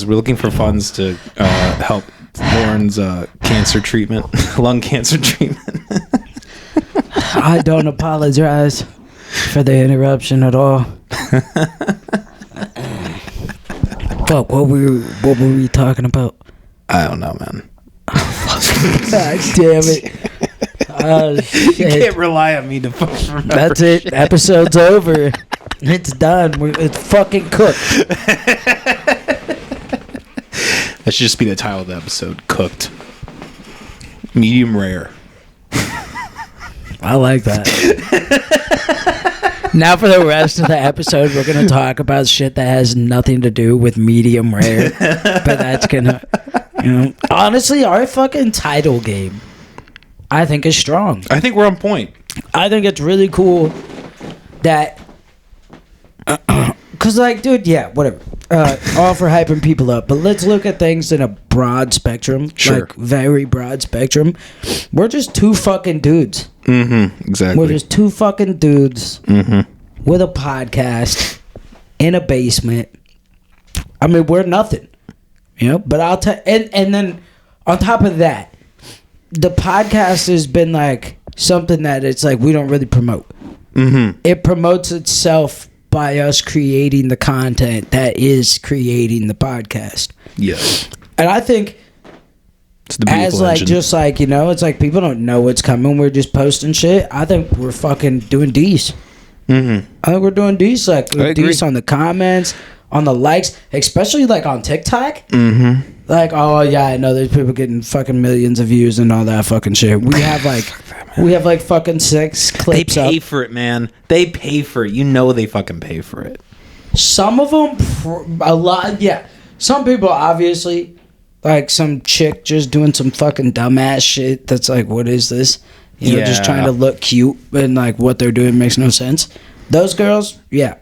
We're looking for funds to help Lauren's cancer treatment, lung cancer treatment. I don't apologize for the interruption at all. Fuck, what were we talking about? I don't know, man. God damn it. You can't rely on me to fucking remember. That's it. Shit. Episode's over. It's done. It's fucking cooked. That should just be the title of the episode. Cooked. Medium rare. I like that. Now for the rest of the episode, we're going to talk about shit that has nothing to do with medium rare. But that's going to, honestly, our fucking title game, I think, is strong. I think we're on point. I think it's really cool that, because, like, dude, yeah, whatever. All for hyping people up. But let's look at things in a broad spectrum. Sure. Like, very broad spectrum. We're just two fucking dudes. Mm-hmm. Exactly. We're just two fucking dudes with a podcast in a basement. I mean, we're nothing. But I'll tell... And then, on top of that, the podcast has been, like, something that it's like we don't really promote. Mm-hmm. It promotes itself by us creating the content that is creating the podcast. Yes. And I think as like engine. Just like, it's like people don't know what's coming. We're just posting shit. I think we're fucking doing decent. Mm-hmm. I think we're doing decent. Like we're decent on the comments, on the likes, especially like on TikTok. Mm-hmm. Like, oh yeah, I know there's people getting fucking millions of views and all that fucking shit. We have like fucking 6 clips. They pay for it, man. They pay for it. You know they fucking pay for it. Some of them, a lot, yeah. Some people obviously, like some chick just doing some fucking dumbass shit. That's like, what is this? Just trying to look cute and like what they're doing makes no sense. Those girls, yeah.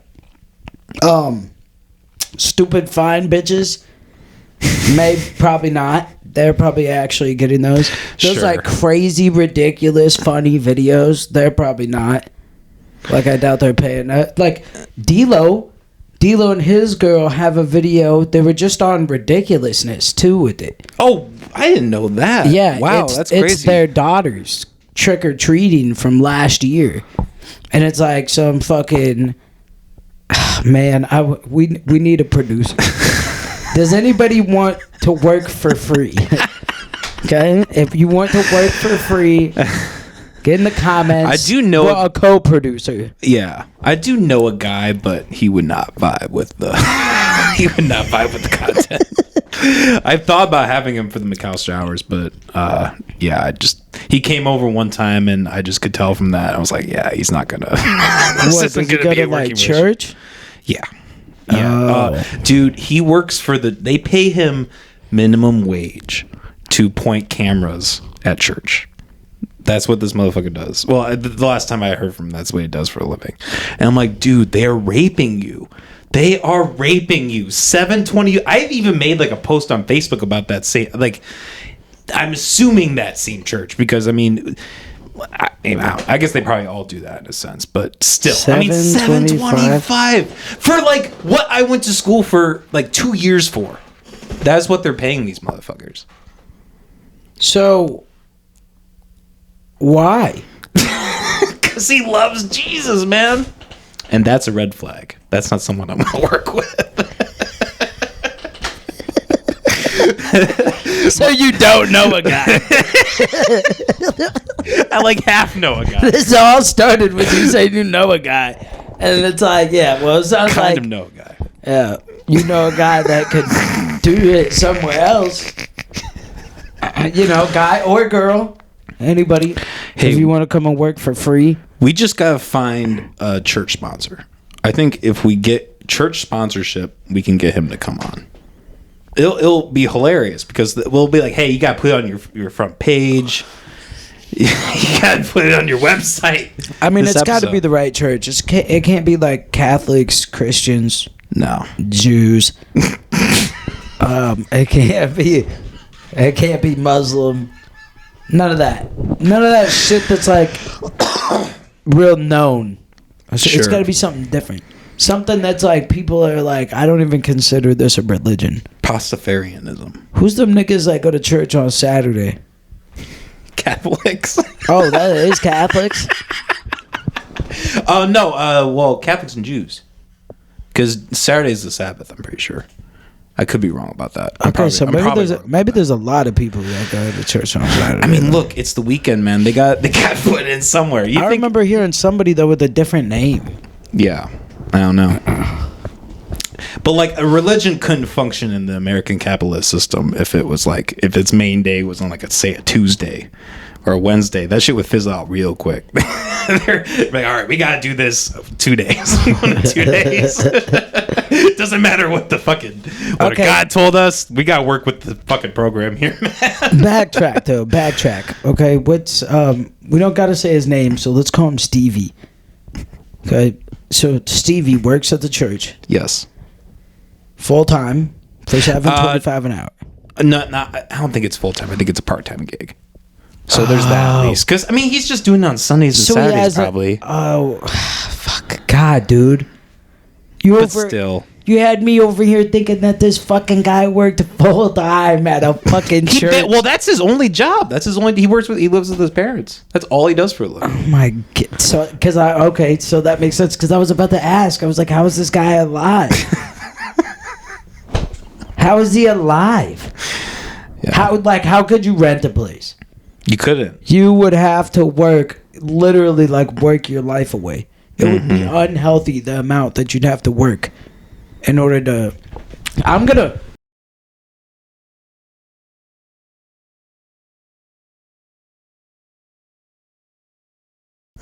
Stupid fine bitches. Probably not. They're probably actually getting those. Those like crazy, ridiculous, funny videos. They're probably not. Like I doubt they're paying. Like D-Lo and his girl have a video. They were just on ridiculousness too with it. Oh, I didn't know that. Yeah, wow, that's crazy. It's their daughters trick or treating from last year, and it's like some fucking man. We need a producer. Does anybody want to work for free? Okay, if you want to work for free, get in the comments. I do know a co-producer. Yeah, I do know a guy, but he would not vibe with the. He would not vibe with the content. I thought about having him for the McAllister hours, but yeah, he came over one time, and I just could tell from that. I was like, yeah, he's not gonna. What, does he go to like church? Yeah. Yeah, dude, he works for they pay him minimum wage to point cameras at church. That's what this motherfucker does. Well, the last time I heard from him, that's what he does for a living. And I'm like, dude, they are raping you. They are raping you. 720. I've even made like a post on Facebook about that. Like, I'm assuming that same church because I mean, I guess they probably all do that in a sense, but still, I mean, $725 for like what I went to school for like 2 years for. That's what they're paying these motherfuckers. So, why? Because he loves Jesus, man. And that's a red flag. That's not someone I'm gonna work with. So you don't know a guy. I like half know a guy. This all started with you saying you know a guy. And it's like, yeah, well, it sounds kind of know a guy. Yeah, you know a guy that could do it somewhere else. Guy or girl. Anybody. Hey, if you want to come and work for free. We just got to find a church sponsor. I think if we get church sponsorship, we can get him to come on. It'll be hilarious because we'll be like, hey, you got to put it on your front page. You got to put it on your website. I mean, it's got to be the right church. It can't be like Catholics, Christians, no, Jews. It can't be Muslim. None of that shit that's like real known. It's got to be something different. Something that's like people are like, I don't even consider this a religion. Pastafarianism. Who's them niggas that go to church on Saturday? Catholics. Oh, that is Catholics? No, well, Catholics and Jews. Because Saturday's the Sabbath, I'm pretty sure. I could be wrong about that. So maybe there's a lot of people that go to church on Saturday. I mean, look, it's the weekend, man. They got put in somewhere. I remember hearing somebody though with a different name. Yeah, I don't know. But like a religion couldn't function in the American capitalist system if its main day was on like a Tuesday or a Wednesday. That shit would fizzle out real quick. They're like, all right, we gotta do this 2 days. 2 days. Doesn't matter what the fucking God told us. We gotta work with the fucking program here, man. Backtrack. Okay, we don't gotta say his name, so let's call him Stevie. Okay, so Stevie works at the church. Yes. Full time for $7.25 an hour. No, I don't think it's full time. I think it's a part time gig. So there's that at least. Because I mean, he's just doing it on Sundays and Saturdays, probably. Fuck, God, dude. Still, you had me over here thinking that this fucking guy worked full time at a fucking church. Well, that's his only job. That's his only. He lives with his parents. That's all he does for a living. Oh my God. So that makes sense. Because I was about to ask. I was like, how is this guy alive? How is he alive? Yeah. How could you rent a place? You couldn't. You would have to work your life away. It would be unhealthy, the amount that you'd have to work in order to...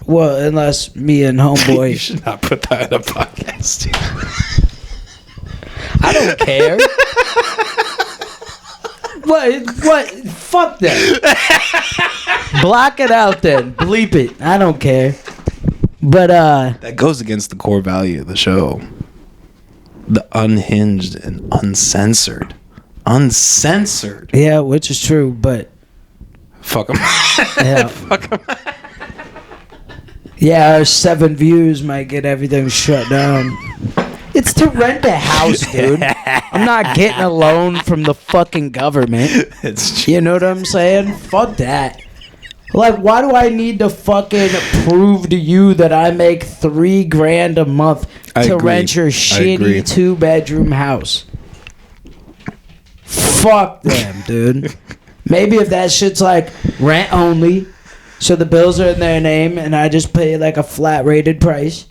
Well, unless me and homeboy... You should not put that in a podcast. I don't care. What? Fuck that. Block it out then. Bleep it. I don't care. But that goes against the core value of the show. The unhinged and uncensored. Uncensored. Yeah, which is true, but fuck them. Yeah. Fuck them. Yeah, our 7 views might get everything shut down. It's to rent a house, dude. I'm not getting a loan from the fucking government. You know what I'm saying? Fuck that. Like, why do I need to fucking prove to you that I make $3,000 a month to rent your shitty 2-bedroom house? Fuck them, dude. Maybe if that shit's like rent only, so the bills are in their name and I just pay like a flat rated price.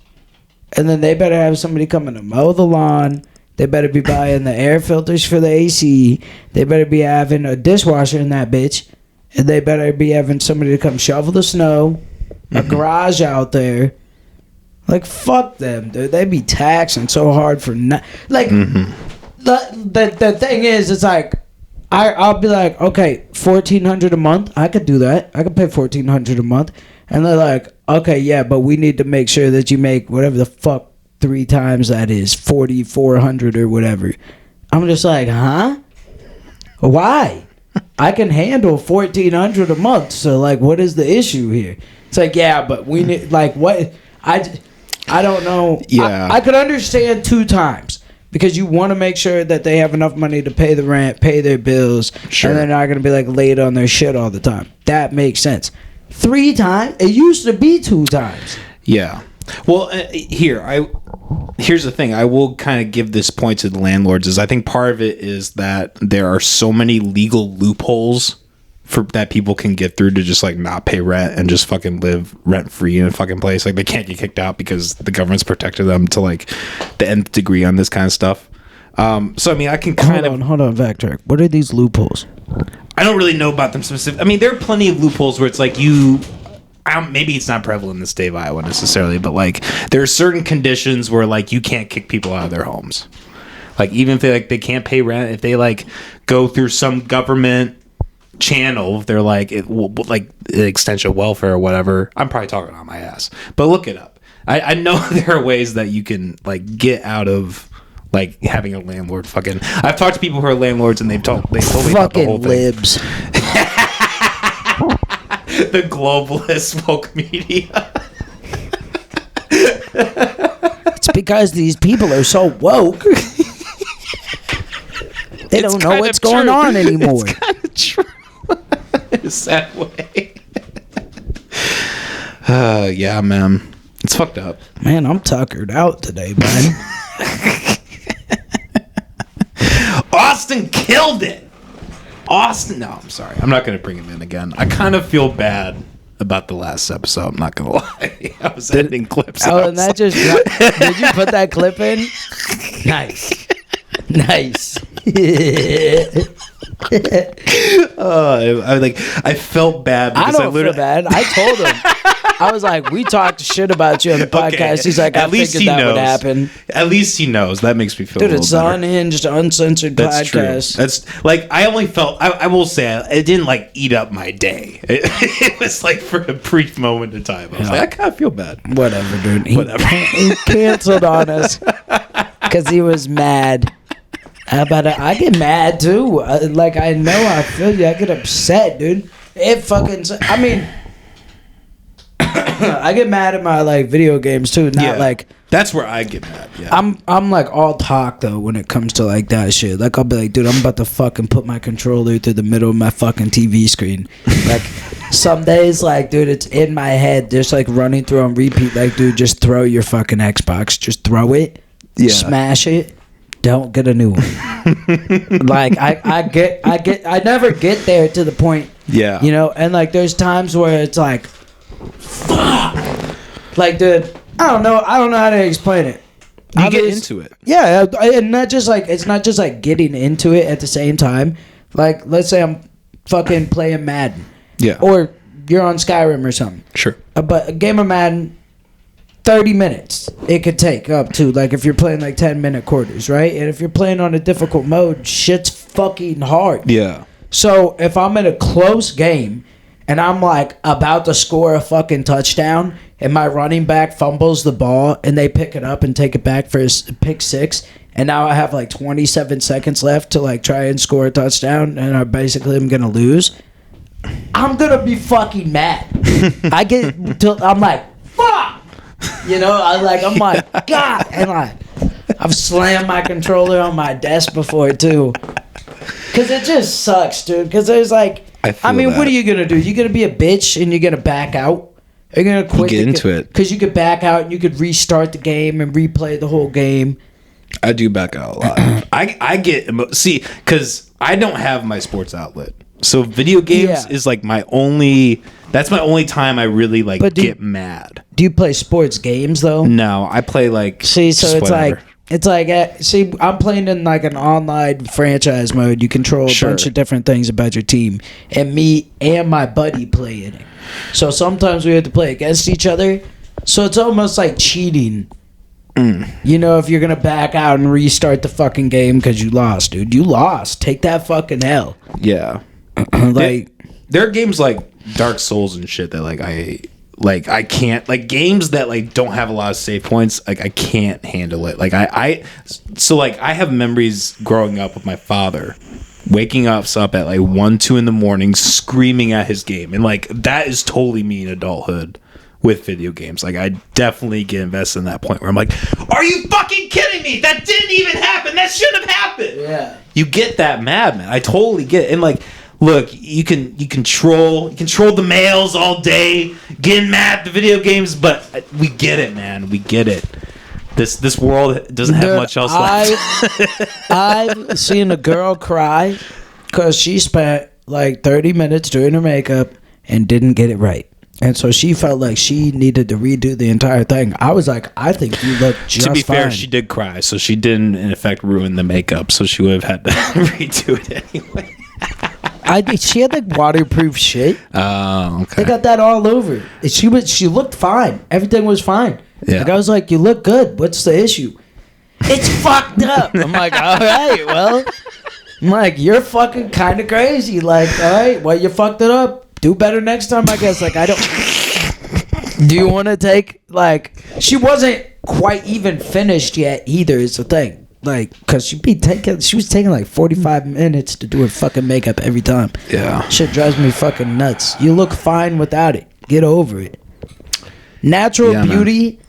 And then they better have somebody coming to mow the lawn. They better be buying the air filters for the AC. They better be having a dishwasher in that bitch. And they better be having somebody to come shovel the snow. A garage out there. Like, fuck them, dude. They be taxing so hard for the thing is, it's like, I'll be like, okay, $1,400 a month. I could do that. I could pay $1,400 a month. And they're like, okay, yeah, but we need to make sure that you make whatever the fuck 3 times that is, 4,400 or whatever. I'm just like, huh? Why? I can handle $1,400 a month. So like, what is the issue here? It's like, yeah, but we need like what? I don't know. Yeah, I could understand 2 times. Because you want to make sure that they have enough money to pay the rent, pay their bills, sure. And they're not going to be like late on their shit all the time. That makes sense. 3 times? It used to be 2 times. Yeah. Well, here's the thing. I will kind of give this point to the landlords. Is I think part of it is that there are so many legal loopholes that people can get through to just like not pay rent and just fucking live rent free in a fucking place. Like they can't get kicked out because the government's protected them to like the nth degree on this kind of stuff. So I mean, I can hold on, Vector. What are these loopholes? I don't really know about them specific. I mean, there are plenty of loopholes where it's like maybe it's not prevalent in the state of Iowa necessarily, but like there are certain conditions where like you can't kick people out of their homes. Like even if they can't pay rent, if they like go through some government channel, if they're like like extension welfare or whatever. I'm probably talking on my ass, but look it up. I know there are ways that you can like get out of like having a landlord. Fucking, I've talked to people who are landlords and they told me about the whole thing. Libs. The globalist woke media. It's because these people are so woke. They don't know what's going on anymore. It's kind of true. It's that way. Yeah, man. It's fucked up. Man, I'm tuckered out today, man. Austin killed it. Austin. No, I'm sorry. I'm not going to bring him in again. I kind of feel bad about the last episode. I'm not going to lie. I was editing clips. Oh, and that just... Did you put that clip in? Nice. Nice. I felt bad because I don't feel bad. I told him. I was like, we talked shit about you on the podcast. Okay. He's like, I figured that would happen. At least he knows. That makes me feel Dude, a little better. Unhinged Uncensored That's podcast. True. That's like, I only felt, I will say, it didn't like eat up my day. It was like for a brief moment in time. I was like, I kind of feel bad. Whatever, dude. Whatever. He canceled on us because he was mad. About it. I get mad too. Like, I know, I feel you. I get upset, dude. It fucking. I mean, I get mad at my like video games too. Not like that's where I get mad. Yeah. I'm like all talk though when it comes to like that shit. Like I'll be like, dude, I'm about to fucking put my controller through the middle of my fucking TV screen. Like some days, like, dude, it's in my head, just like running through on repeat. Like, dude, just throw your fucking Xbox. Just throw it. Yeah. Smash it. Don't get a new one. Like I never get there to the point. Yeah. You know, and like there's times where it's like, fuck. Like, dude, I don't know how to explain it. You get into it. Yeah, and not just like it's not just like getting into it at the same time. Like, let's say I'm fucking playing Madden. Yeah. Or you're on Skyrim or something. Sure. But a game of Madden, 30 minutes it could take up to, like, if you're playing like 10-minute quarters, right? And if you're playing on a difficult mode, shit's fucking hard. Yeah. So if I'm in a close game and I'm like about to score a fucking touchdown and my running back fumbles the ball and they pick it up and take it back for a pick six, and now I have like 27 seconds left to like try and score a touchdown and I basically am gonna lose, I'm gonna be fucking mad. I'm like, fuck. You know, I'm like, God, and I've slammed my controller on my desk before too, because it just sucks, dude. Because there's like, I mean, what are you gonna do? You gonna be a bitch and you're gonna back out? Are you gonna quit? Get into it because you could back out and you could restart the game and replay the whole game. I do back out a lot. I get because I don't have my sports outlet, so video games is like my only. That's my only time I really like get mad. Do you play sports games though? No, I play like. See, so it's like I'm playing in like an online franchise mode. You control a bunch of different things about your team, and me and my buddy play it. So sometimes we have to play against each other. So it's almost like cheating. You know, if you're gonna back out and restart the fucking game because you lost, dude. You lost. Take that fucking L. Yeah. Like there are games like Dark Souls and shit that I can't, like, games that like don't have a lot of save points, like I can't handle it. Like I have memories growing up with my father waking us up at like 1-2 in the morning screaming at his game, and like that is totally me in adulthood with video games. Like I definitely get invested in that point where I'm like, are you fucking kidding me? That didn't even happen. That shouldn't have happened. Yeah. You get that mad, man. I totally get it. And like, look, you control the males all day, getting mad at the video games, but we get it, man. We get it. This world doesn't have much else left. I've seen a girl cry because she spent like 30 minutes doing her makeup and didn't get it right. And so she felt like she needed to redo the entire thing. I was like, I think you look just fine. To be fair, she did cry, so she didn't, in effect, ruin the makeup, so she would have had to redo it anyway. She had like waterproof shit. Oh, okay. They got that all over. She looked fine. Everything was fine. Yeah. Like I was like, you look good. What's the issue? It's fucked up. I'm like, all right, well. I'm like, you're fucking kind of crazy. Like, all right, well, you fucked it up. Do better next time, I guess. Like, I don't. Do you want to take, like, she wasn't quite even finished yet either, is the thing. Like, because she was taking like 45 minutes to do her fucking makeup every time. Yeah. Shit drives me fucking nuts. You look fine without it. Get over it. Natural beauty,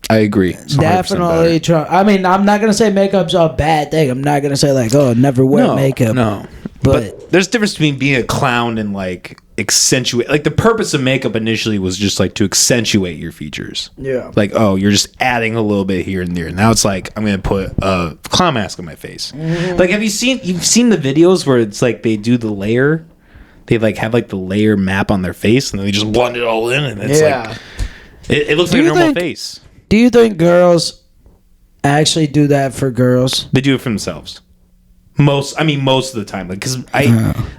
I agree. It's 100% Definitely better. I mean, I'm not gonna say makeup's a bad thing. I'm not gonna say like, oh, never wear makeup. No, but there's a difference between being a clown and like accentuate. Like the purpose of makeup initially was just like to accentuate your features. Yeah. Like, oh, you're just adding a little bit here and there. Now it's like I'm gonna put a clown mask on my face. Mm-hmm. Like, you've seen the videos where it's like they do the layer. They like have like the layer map on their face and then they just blend it all in and it's like it looks like a normal face. Do you think girls actually do that for girls? They do it for themselves. Most of the time, like, because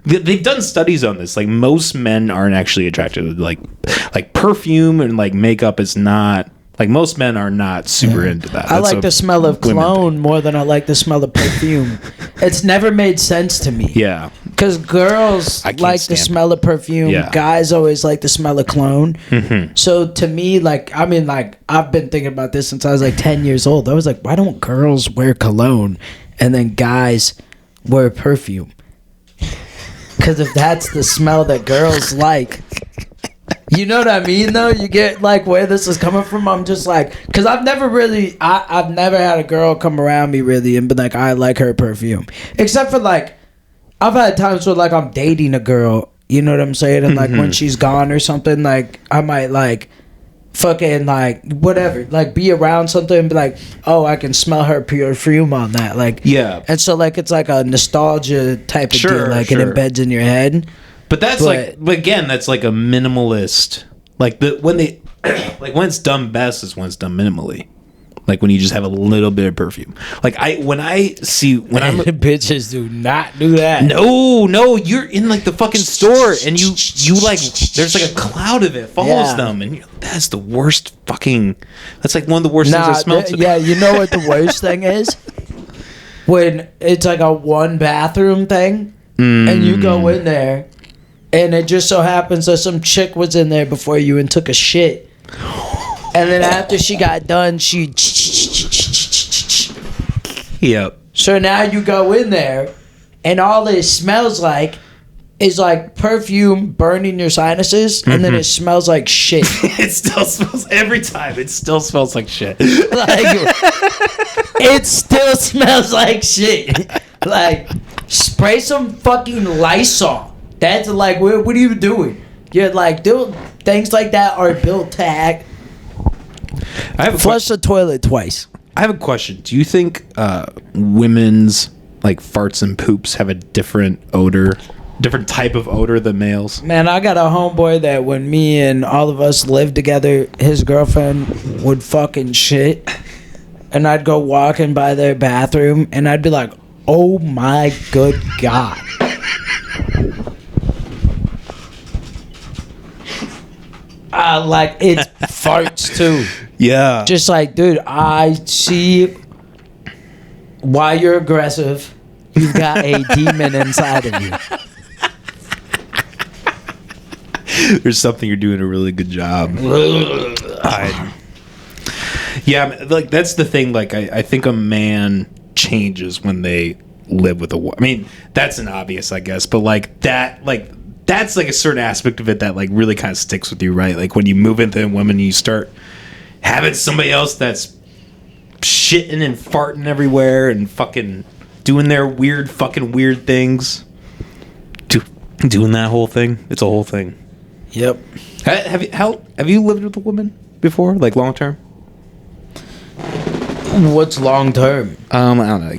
they've done studies on this. Like, most men aren't actually attracted to like perfume and like makeup is not like most men are not super into that. I like the smell of cologne more than I like the smell of perfume. It's never made sense to me. Yeah, because girls like the smell of perfume. Yeah. Guys always like the smell of cologne. Mm-hmm. So to me, like, I mean, like, I've been thinking about this since I was like 10 years old. I was like, why don't girls wear cologne and then guys wear perfume? Because if that's the smell that girls like, you know what I mean, though? You get like where this is coming from. I'm just like, because I've never had a girl come around me really and be like, I like her perfume, except for like I've had times where like I'm dating a girl, you know what I'm saying, and like when she's gone or something, like I might like fucking like whatever, like be around something and be like, oh, I can smell her perfume on that, like, yeah. And so like it's like a nostalgia type of deal, like it embeds in your head. But that's but again, that's like a minimalist. Like when it's done best is when it's done minimally. Like when you just have a little bit of perfume. Like when I'm bitches do not do that. No, you're in like the fucking store and you like there's like a cloud of it follows them and that's the worst fucking. That's like one of the worst things I smelled. Yeah, you know what the worst thing is? When it's like a one bathroom thing and you go in there and it just so happens that some chick was in there before you and took a shit. And then after she got done, she... Yep. So now you go in there, and all it smells like is like perfume burning your sinuses, and then it smells like shit. It still smells... Every time, it still smells like shit. Like, it still smells like shit. Like, spray some fucking Lysol. That's like, what are you doing? You're like, dude, things like that are built to act... Flush the toilet twice. I have a question. Do you think women's like farts and poops have a different type of odor than males? Man, I got a homeboy that when me and all of us lived together, his girlfriend would fucking shit, and I'd go walking by their bathroom, and I'd be like, "Oh my good God." Like it's farts too. Yeah. Just like, dude, I see why you're aggressive. You've got a demon inside of you. There's something you're doing a really good job. Yeah, like that's the thing. Like I think a man changes when they live with a woman. I mean, that's an obvious, I guess, but like that, like. That's like a certain aspect of it that like really kind of sticks with you, right? Like when you move into a woman, you start having somebody else that's shitting and farting everywhere and fucking doing their weird things. Doing that whole thing. It's a whole thing. Yep. Have you lived with a woman before, like long term? What's long term? I don't know.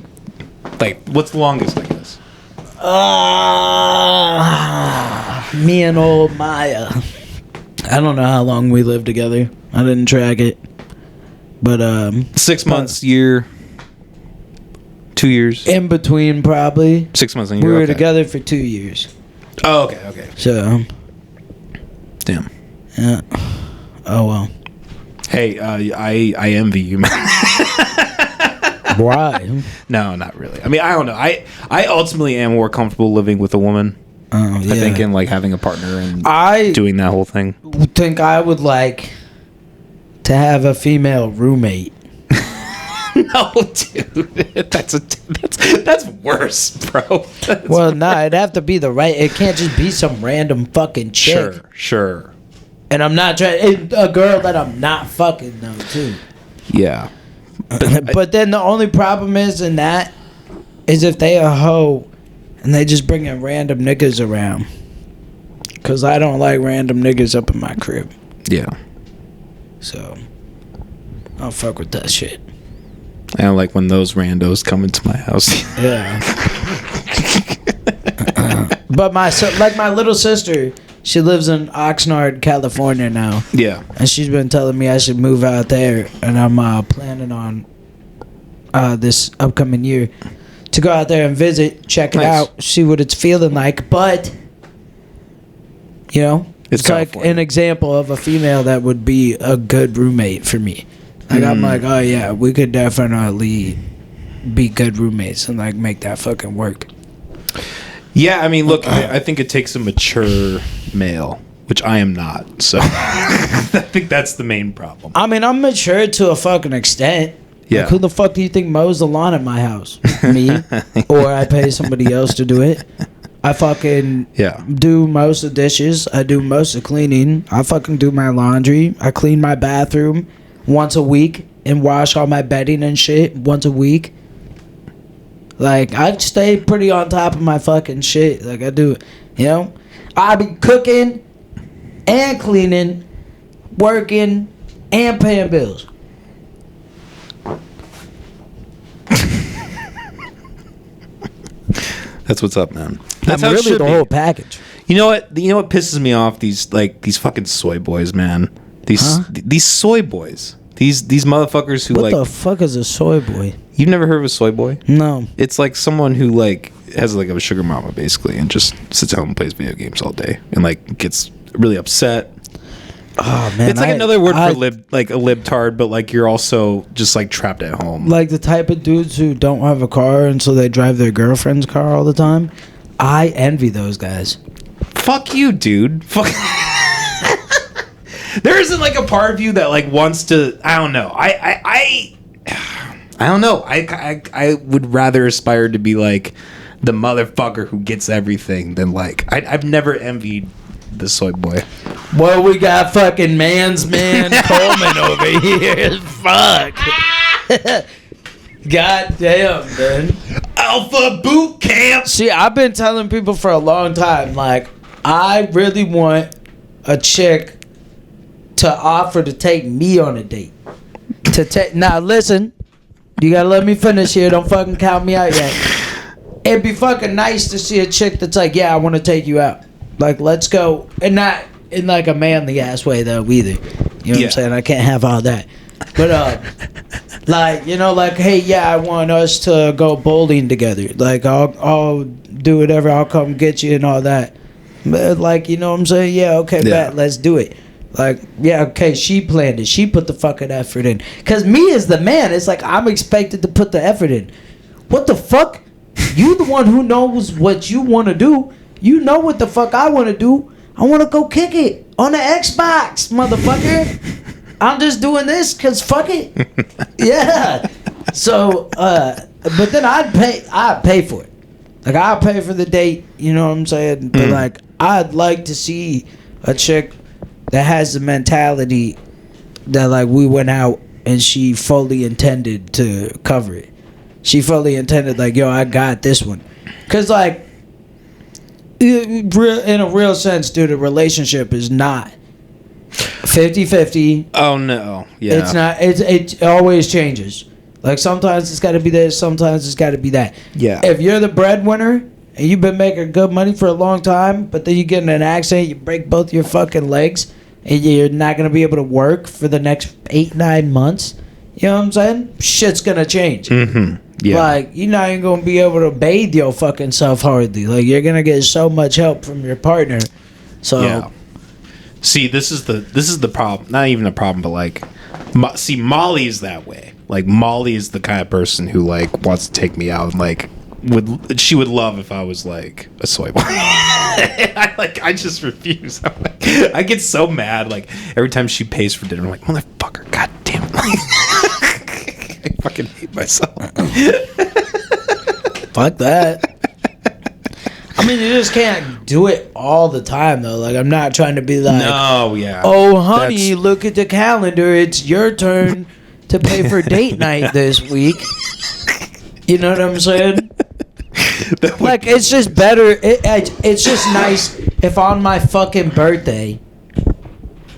Like what's the longest, I guess? Me and old Maya. I don't know how long we lived together. I didn't track it. But 6 months, year, 2 years. In between, probably. 6 months and a year. We were together for 2 years. Oh, okay. So damn. Yeah. Oh well. Hey, I envy you, man. Why? No, not really. I mean, I don't know. I ultimately am more comfortable living with a woman. Oh, yeah. I think in like having a partner and doing that whole thing. Think I would like to have a female roommate. No, dude. That's worse, bro. Well, no, it'd have to be the right. It can't just be some random fucking chick. Sure. And I'm not trying. A girl that I'm not fucking though, too. Yeah. But then the only problem is in that is if they a hoe and they just bringing random niggas around. Cause I don't like random niggas up in my crib. Yeah. So I don't fuck with that shit. I don't like when those randos come into my house. Yeah. But my little sister, she lives in Oxnard, California now. Yeah. And she's been telling me I should move out there, and I'm planning on this upcoming year to go out there and visit, check it out, see what it's feeling like. But you know, it's like an example of a female that would be a good roommate for me. Like I'm like, oh yeah, we could definitely be good roommates and like make that fucking work. Yeah, I mean, look, I think it takes a mature male, which I am not. So I think that's the main problem. I mean, I'm mature to a fucking extent. Yeah. Like, who the fuck do you think mows the lawn at my house? Me? Or I pay somebody else to do it? I fucking do most of the dishes. I do most of the cleaning. I fucking do my laundry. I clean my bathroom once a week and wash all my bedding and shit once a week. Like, I stay pretty on top of my fucking shit. Like, I do, you know? I be cooking and cleaning, working, and paying bills. That's what's up, man. That's I'm really the whole package. You know what? You know what pisses me off? These fucking soy boys, man. These soy boys. These motherfuckers who what the fuck is a soy boy? You've never heard of a soy boy? No. It's like someone who like has like a sugar mama basically, and just sits at home and plays video games all day, and like gets really upset. Oh man, it's like another word for like a libtard, but like you're also just like trapped at home. Like the type of dudes who don't have a car and so they drive their girlfriend's car all the time. I envy those guys. Fuck you, dude. Fuck. There isn't like a part of you that like wants to. I don't know. I don't know. I would rather aspire to be like the motherfucker who gets everything than like I've never envied the soy boy. Well, we got fucking man's man Coleman over here. Fuck. God damn, man. Alpha boot camp. See, I've been telling people for a long time, like, I really want a chick to offer to take me on a date. Now, listen, you gotta let me finish here. Don't fucking count me out yet. It'd be fucking nice to see a chick that's like, yeah, I want to take you out. Like, let's go. And not in like a manly ass way though either. You know what I'm saying? I can't have all that. But like, you know, like, hey, yeah, I want us to go bowling together. Like, I'll do whatever. I'll come get you and all that. But like, you know what I'm saying? Yeah, okay, bet, let's do it. Like, yeah, okay, she planned it. She put the fucking effort in. Cause me as the man, it's like I'm expected to put the effort in. What the fuck? You the one who knows what you want to do. You know what the fuck I want to do. I want to go kick it on the Xbox, motherfucker. I'm just doing this because fuck it. Yeah. So, but then I'd pay for it. Like, I'll pay for the date, you know what I'm saying? But, like, I'd like to see a chick that has the mentality that, like, we went out and she fully intended to cover it. She fully intended, like, yo, I got this one. Because, like, in a real sense, dude, a relationship is not 50-50. Oh, no. Yeah. It's not. It always changes. Like, sometimes it's got to be this, sometimes it's got to be that. Yeah. If you're the breadwinner and you've been making good money for a long time, but then you get in an accident, you break both your fucking legs, and you're not going to be able to work for the next 8-9 months, you know what I'm saying? Shit's going to change. Mm-hmm. Yeah. Like, you're not even going to be able to bathe your fucking self hardly. Like, you're going to get so much help from your partner. So, yeah. See, this is the problem. Not even a problem, but like, see, Molly is that way. Like, Molly is the kind of person who like wants to take me out and like she would love if I was like a soy boy. I just refuse. I'm like, I get so mad like every time she pays for dinner. I'm like, motherfucker, god damn it. I fucking hate myself. Fuck that. I mean, you just can't do it all the time, though. Like, I'm not trying to be like, no, yeah. Oh, honey, look at the calendar. It's your turn. to pay for date night this week. You know what I'm saying? Like, it's just better. It's just nice if on my fucking birthday,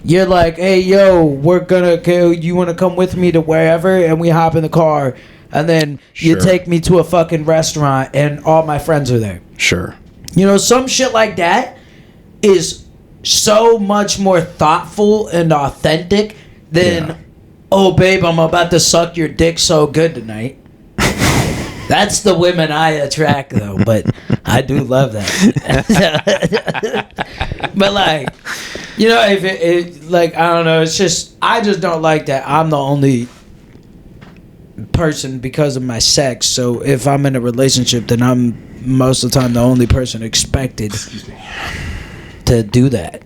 you're like, hey, yo, we're gonna go. You want to come with me to wherever? And we hop in the car. And then you take me to a fucking restaurant and all my friends are there. Sure. You know, some shit like that is so much more thoughtful and authentic than, oh, babe, I'm about to suck your dick so good tonight. That's the women I attract, though, but I do love that. But, like, you know, if it like, I don't know, it's just, I just don't like that I'm the only person because of my sex. So if I'm in a relationship, then I'm most of the time the only person expected to do that.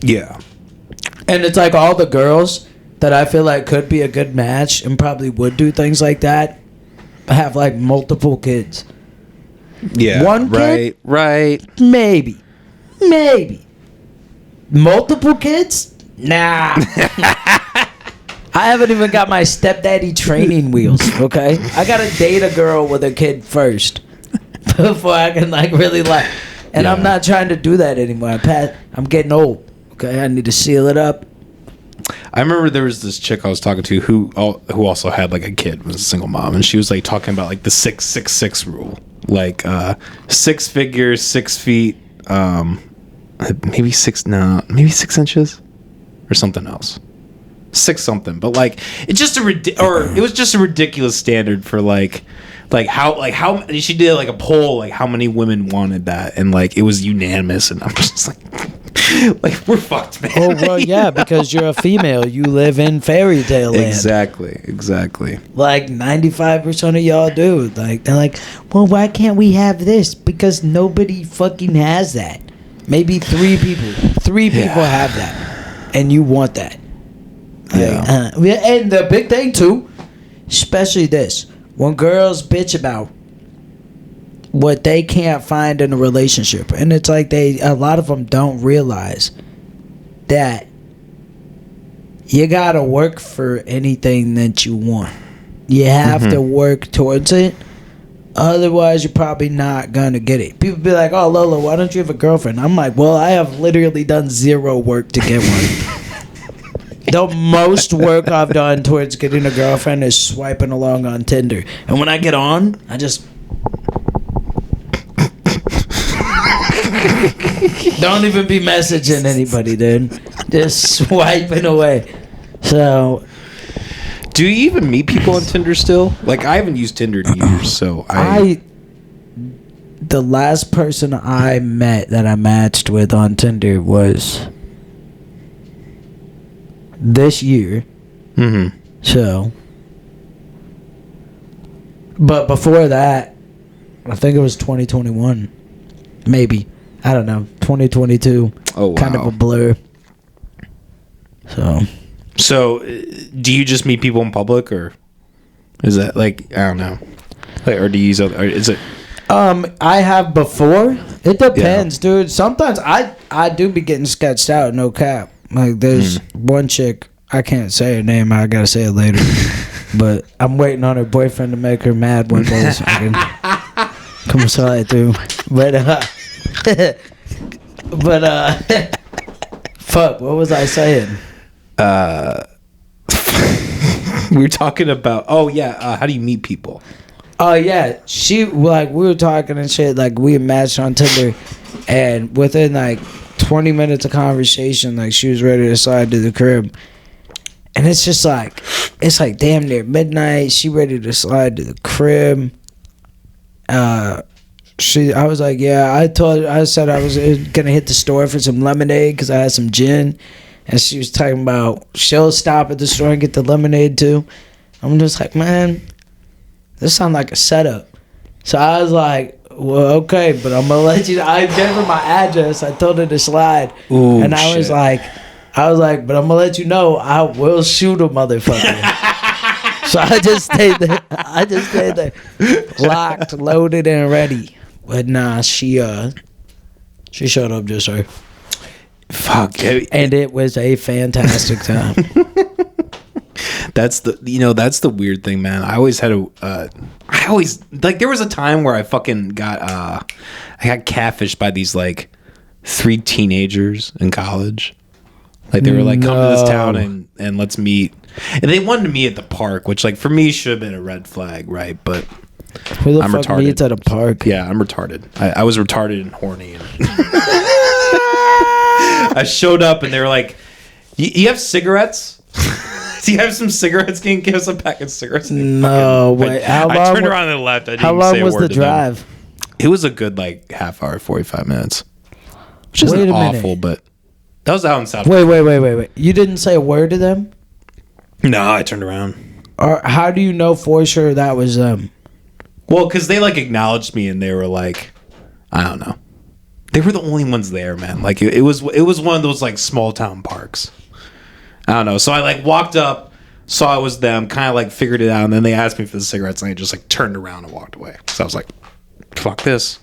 Yeah. And it's like all the girls that I feel like could be a good match and probably would do things like that have like multiple kids. Yeah. One kid? Right. Maybe. Multiple kids? Nah. I haven't even got my stepdaddy training wheels, okay? I gotta date a girl with a kid first before I can like really like. And I'm not trying to do that anymore. I'm getting old, okay? I need to seal it up. I remember there was this chick I was talking to who also had like a kid, was a single mom, and she was like talking about like the 666 rule, like 6 figures, 6 feet, maybe 6 inches, or something else, 6 something. But like it's just it was just a ridiculous standard for like how she did like a poll, like how many women wanted that, and like it was unanimous, and I'm just like we're fucked, man. Oh well, yeah, because you're a female, you live in fairy tale land. Exactly. Like 95% of y'all do. Like they're like, well, why can't we have this? Because nobody fucking has that. Maybe 3 people. 3 people have that, and you want that. Yeah. And the big thing too, especially this. When girls bitch about what they can't find in a relationship, and it's like a lot of them don't realize that you gotta work for anything that you want. You have to work towards it, otherwise you're probably not gonna get it. People be like, oh, Lolo, why don't you have a girlfriend? I'm like, well, I have literally done 0 work to get one. The most work I've done towards getting a girlfriend is swiping along on Tinder. And when I get on, I just don't even be messaging anybody, dude. Just swiping away. So, do you even meet people on Tinder still? Like, I haven't used Tinder in years, so the last person I met that I matched with on Tinder was this year. Mm-hmm. So, but before that, I think it was 2021. Maybe. I don't know. 2022. Oh, wow. Kind of a blur. So, do you just meet people in public, or is that like, I don't know, like, or do you use other? Or is it? I have before. It depends, dude. Sometimes I do be getting sketched out. No cap. Like there's one chick. I can't say her name. I gotta say it later. But I'm waiting on her boyfriend to make her mad one day so I can come slide through. But fuck. What was I saying? We were talking about. Oh yeah. How do you meet people? Oh yeah, we were talking and shit. Like we matched on Tinder, and within like 20 minutes of conversation, like she was ready to slide to the crib. And it's just like, it's like damn near midnight. She ready to slide to the crib. I was like, yeah. I said I was gonna hit the store for some lemonade because I had some gin, and she was talking about she'll stop at the store and get the lemonade too. I'm just like, man, this sounds like a setup. So I was like, well, okay, but I'm gonna let you. I gave her my address. I told her to slide, and I was like, but I'm gonna let you know I will shoot a motherfucker. So I just stayed there, locked, loaded, and ready. But nah, she showed up just her. Fuck, and it was a fantastic time. That's the weird thing, man. I always had there was a time where I fucking got I got catfished by these like 3 teenagers in college. Like they were like, come to this town and let's meet. And they wanted to meet at the park, which like for me should have been a red flag, right? But who the fuck retarded. Meets at a park? Yeah, I'm retarded. I was retarded and horny. And I showed up and they were like, you have cigarettes? Do you have some cigarettes? Can you give us a pack of cigarettes? No, wait. I turned around and left. I didn't how even long say a was word the to drive? them. It was a good like half hour, 45 minutes. Which isn't awful, but that was out in South. Wait. You didn't say a word to them? No, I turned around. Or how do you know for sure that was them? Well, because they like acknowledged me and they were like, I don't know. They were the only ones there, man. Like it was one of those like small town parks. I don't know. So I like walked up, saw it was them, kind of like figured it out, and then they asked me for the cigarettes, and I just like turned around and walked away. So I was like, fuck this.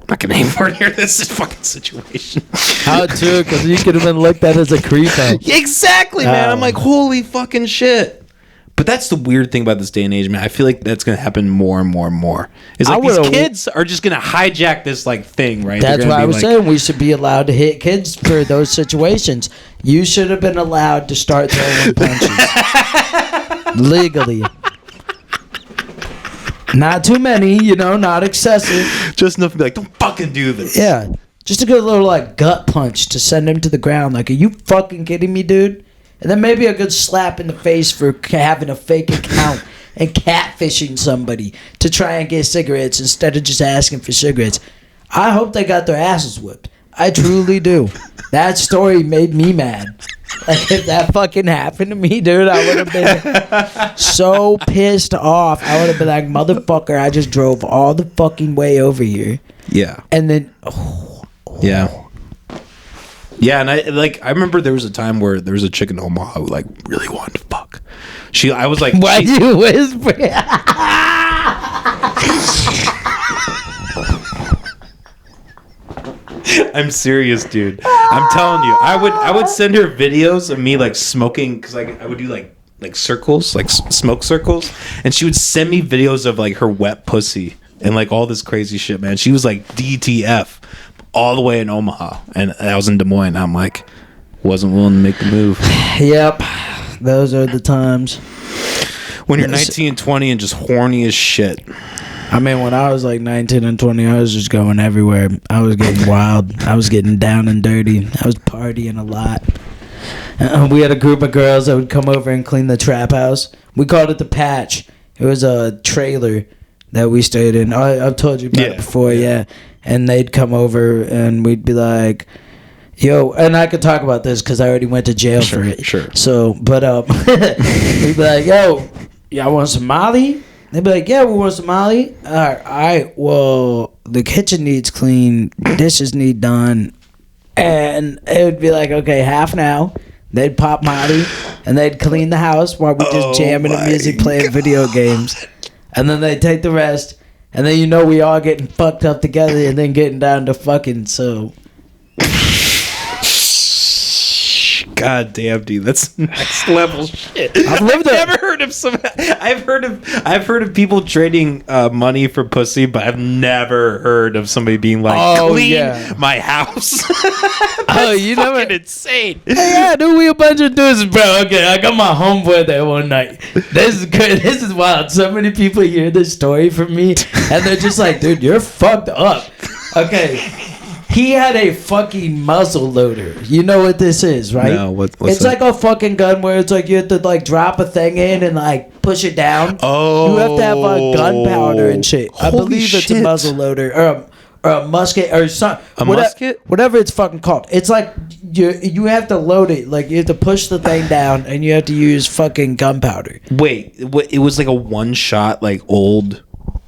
I'm not gonna anymore near this fucking situation. How too? Because you could have been looked at as a creepo. Exactly, man. I'm like, holy fucking shit. But that's the weird thing about this day and age, man. I feel like that's gonna happen more and more and more. Is like these kids are just gonna hijack this like thing, right? That's why I was saying we should be allowed to hit kids for those situations. You should have been allowed to start throwing punches legally. Not too many, not excessive. Just enough to be like, don't fucking do this. Yeah. Just a good little like gut punch to send him to the ground. Like, are you fucking kidding me, dude? And then maybe a good slap in the face for having a fake account and catfishing somebody to try and get cigarettes instead of just asking for cigarettes. I hope they got their asses whipped. I truly do. That story made me mad. Like, if that fucking happened to me, dude, I would have been so pissed off. I would have been like, motherfucker, I just drove all the fucking way over here. Yeah. And then... Yeah. Yeah, and I remember there was a time where there was a chick in Omaha who like really wanted to fuck. I was like, why you whisper? I'm serious, dude. I'm telling you, I would send her videos of me like smoking because I would do like circles, like smoke circles, and she would send me videos of like her wet pussy and like all this crazy shit, man. She was like DTF. All the way in Omaha, and I was in Des Moines. I'm like, wasn't willing to make the move. Yep, those are the times when you're 19 and 20 and just horny as shit. I mean, when I was like 19 and 20, I was just going everywhere. I was getting wild. I was getting down and dirty. I was partying a lot. We had a group of girls that would come over and clean the trap house. We called it the Patch. It was a trailer that we stayed in. I've told you about it before, yeah. And they'd come over and we'd be like, yo, and I could talk about this because I already went to jail for it. Sure. So, but we'd be like, yo, y'all want some Molly? They'd be like, yeah, we want some Molly. All right, well, the kitchen needs clean, dishes need done. And it would be like, okay, half now. They'd pop Molly and they'd clean the house while we just jamming the music, playing video games. And then they'd take the rest. And then we all getting fucked up together and then getting down to fucking, so. God damn, dude, that's next level shit. I've heard of people trading money for pussy, but I've never heard of somebody being like, clean my house. That's fucking insane. Yeah, dude, we a bunch of dudes, bro. Okay, I got my homeboy there one night. This is good. This is wild. So many people hear this story from me, and they're just like, dude, you're fucked up. Okay. He had a fucking muzzle loader. You know what this is, right? No, what's it's that? Like a fucking gun where it's like you have to like drop a thing in and like push it down. Oh. You have to have gunpowder and shit. I believe it's a muzzle loader or a musket or something. Musket? Whatever it's fucking called. It's like you have to load it. Like you have to push the thing down and you have to use fucking gunpowder. Wait, it was like a one-shot like old...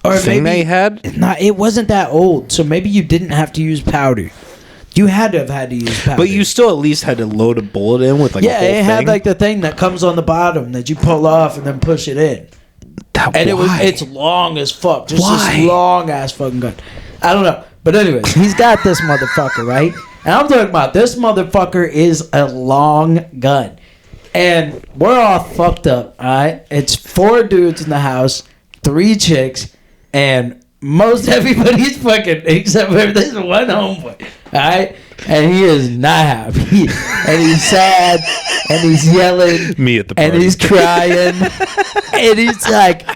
Or thing maybe, they had? Nah, it wasn't that old, so maybe you didn't have to use powder. You had to have had to use powder. But you still at least had to load a bullet in with like a whole thing? Yeah, it had like the thing that comes on the bottom that you pull off and then push it in. It's long as fuck. Just this long ass fucking gun. I don't know. But anyways, he's got this motherfucker, right? And I'm talking about this motherfucker is a long gun. And we're all fucked up, all right? It's 4 dudes in the house, 3 chicks, and most everybody's fucking, except for this one homeboy, all right? And he is not happy. And he's sad, and he's yelling. Me at the party. And he's crying. And he's like,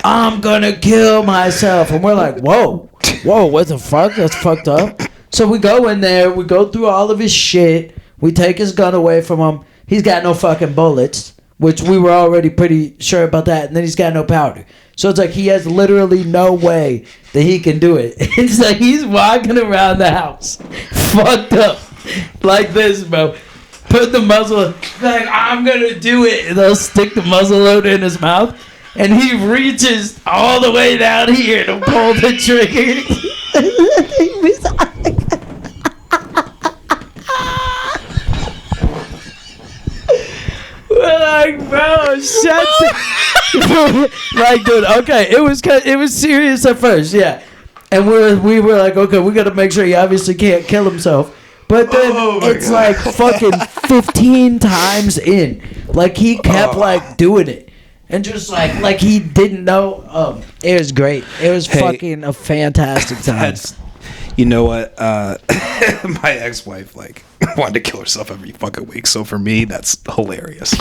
I'm gonna kill myself. And we're like, whoa, what the fuck? That's fucked up. So we go in there, we go through all of his shit, we take his gun away from him. He's got no fucking bullets, which we were already pretty sure about that. And then he's got no powder. So it's like he has literally no way that he can do it. It's like he's walking around the house fucked up like this, bro. Put the muzzle, like, I'm gonna do it. And they'll stick the muzzle loader in his mouth. And he reaches all the way down here to pull the trigger. We're like, bro, shut the... Like, dude, okay, it was serious at first, yeah. And we were like, okay, we gotta make sure he obviously can't kill himself. But then it's like fucking 15 times in. Like, he kept, like, doing it. And just, like he didn't know. It was great. It was fucking a fantastic time. You know what? My ex-wife, like, wanted to kill herself every fucking week. So for me, that's hilarious.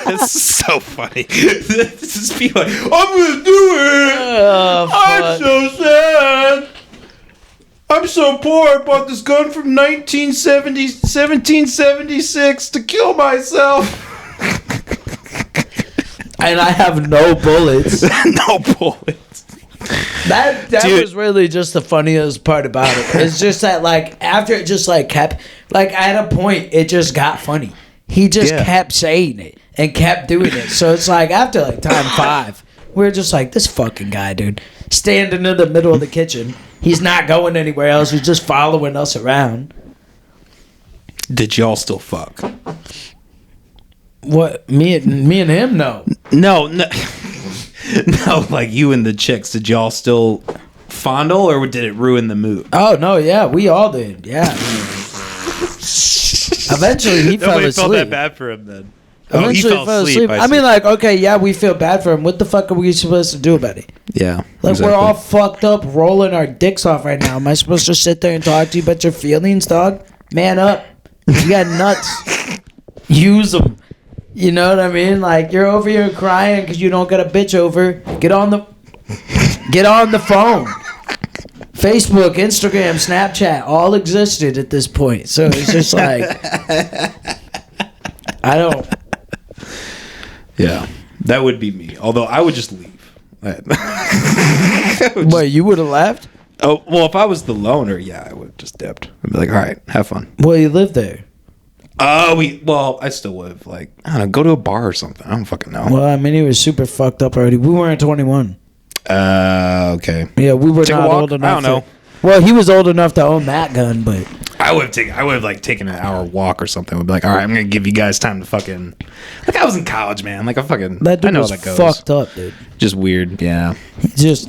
It's so funny. This is people like, I'm gonna do it. Oh, I'm so sad. I'm so poor. I bought this gun from 1776 to kill myself. And I have no bullets. No bullets. That was really just the funniest part about it. It's just that, like, after it just, like, kept, like, at a point, it just got funny. He just kept saying it and kept doing it. So it's like, after, like, time 5, we're just like, this fucking guy, dude, standing in the middle of the kitchen. He's not going anywhere else. He's just following us around. Did y'all still fuck? What? Me and him? No. No, like you and the chicks. Did y'all still fondle, or did it ruin the mood? Oh no, yeah, we all did. Yeah. Eventually, he fell asleep. Felt that bad for him then. Eventually, he fell asleep. I mean, like, okay, yeah, we feel bad for him. What the fuck are we supposed to do about it? Yeah, like exactly. We're all fucked up, rolling our dicks off right now. Am I supposed to sit there and talk to you about your feelings, dog? Man up. You got nuts. Use them. You know what I mean? Like, you're over here crying because you don't got a bitch over. Get on the phone. Facebook, Instagram, Snapchat, all existed at this point. So it's just like, I don't. Yeah, that would be me. Although I would just leave. What, you would have left? Oh, well, if I was the loner, yeah, I would have just dipped. I'd be like, all right, have fun. Well, you live there. I still would have, like, I don't know, go to a bar or something. I don't fucking know. Well, I mean, he was super fucked up already. We weren't 21. Okay. Yeah, we were not old enough. I don't know. Well, he was old enough to own that gun, but I would have like taken an hour walk or something. Would be like, all right, I'm gonna give you guys time to fucking. Like, I was in college, man. Like, that dude I know was how that goes. Fucked up, dude. Just weird. Yeah. He was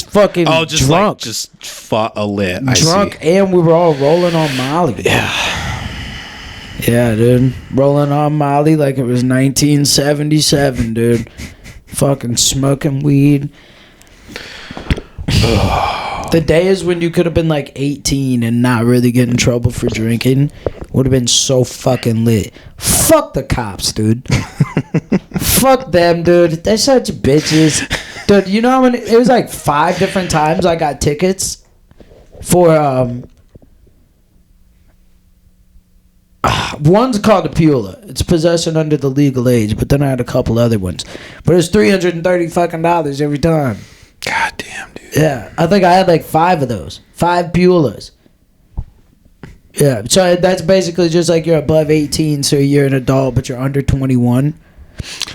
fucking just drunk. Like, just fought a lit. Drunk, and we were all rolling on Molly. Yeah. Yeah, dude. Rolling on Molly like it was 1977, dude. Fucking smoking weed. The days when you could have been like 18 and not really get in trouble for drinking would have been so fucking lit. Fuck the cops, dude. Fuck them, dude. They're such bitches. Dude, you know how many? It was like 5 different times I got tickets for one's called a Pula. It's possession under the legal age, but then I had a couple other ones. But it's $330 fucking dollars every time. God damn, dude. Yeah, I think I had like 5 of those. 5 Pulas. Yeah, so that's basically just like you're above 18, so you're an adult, but you're under 21. And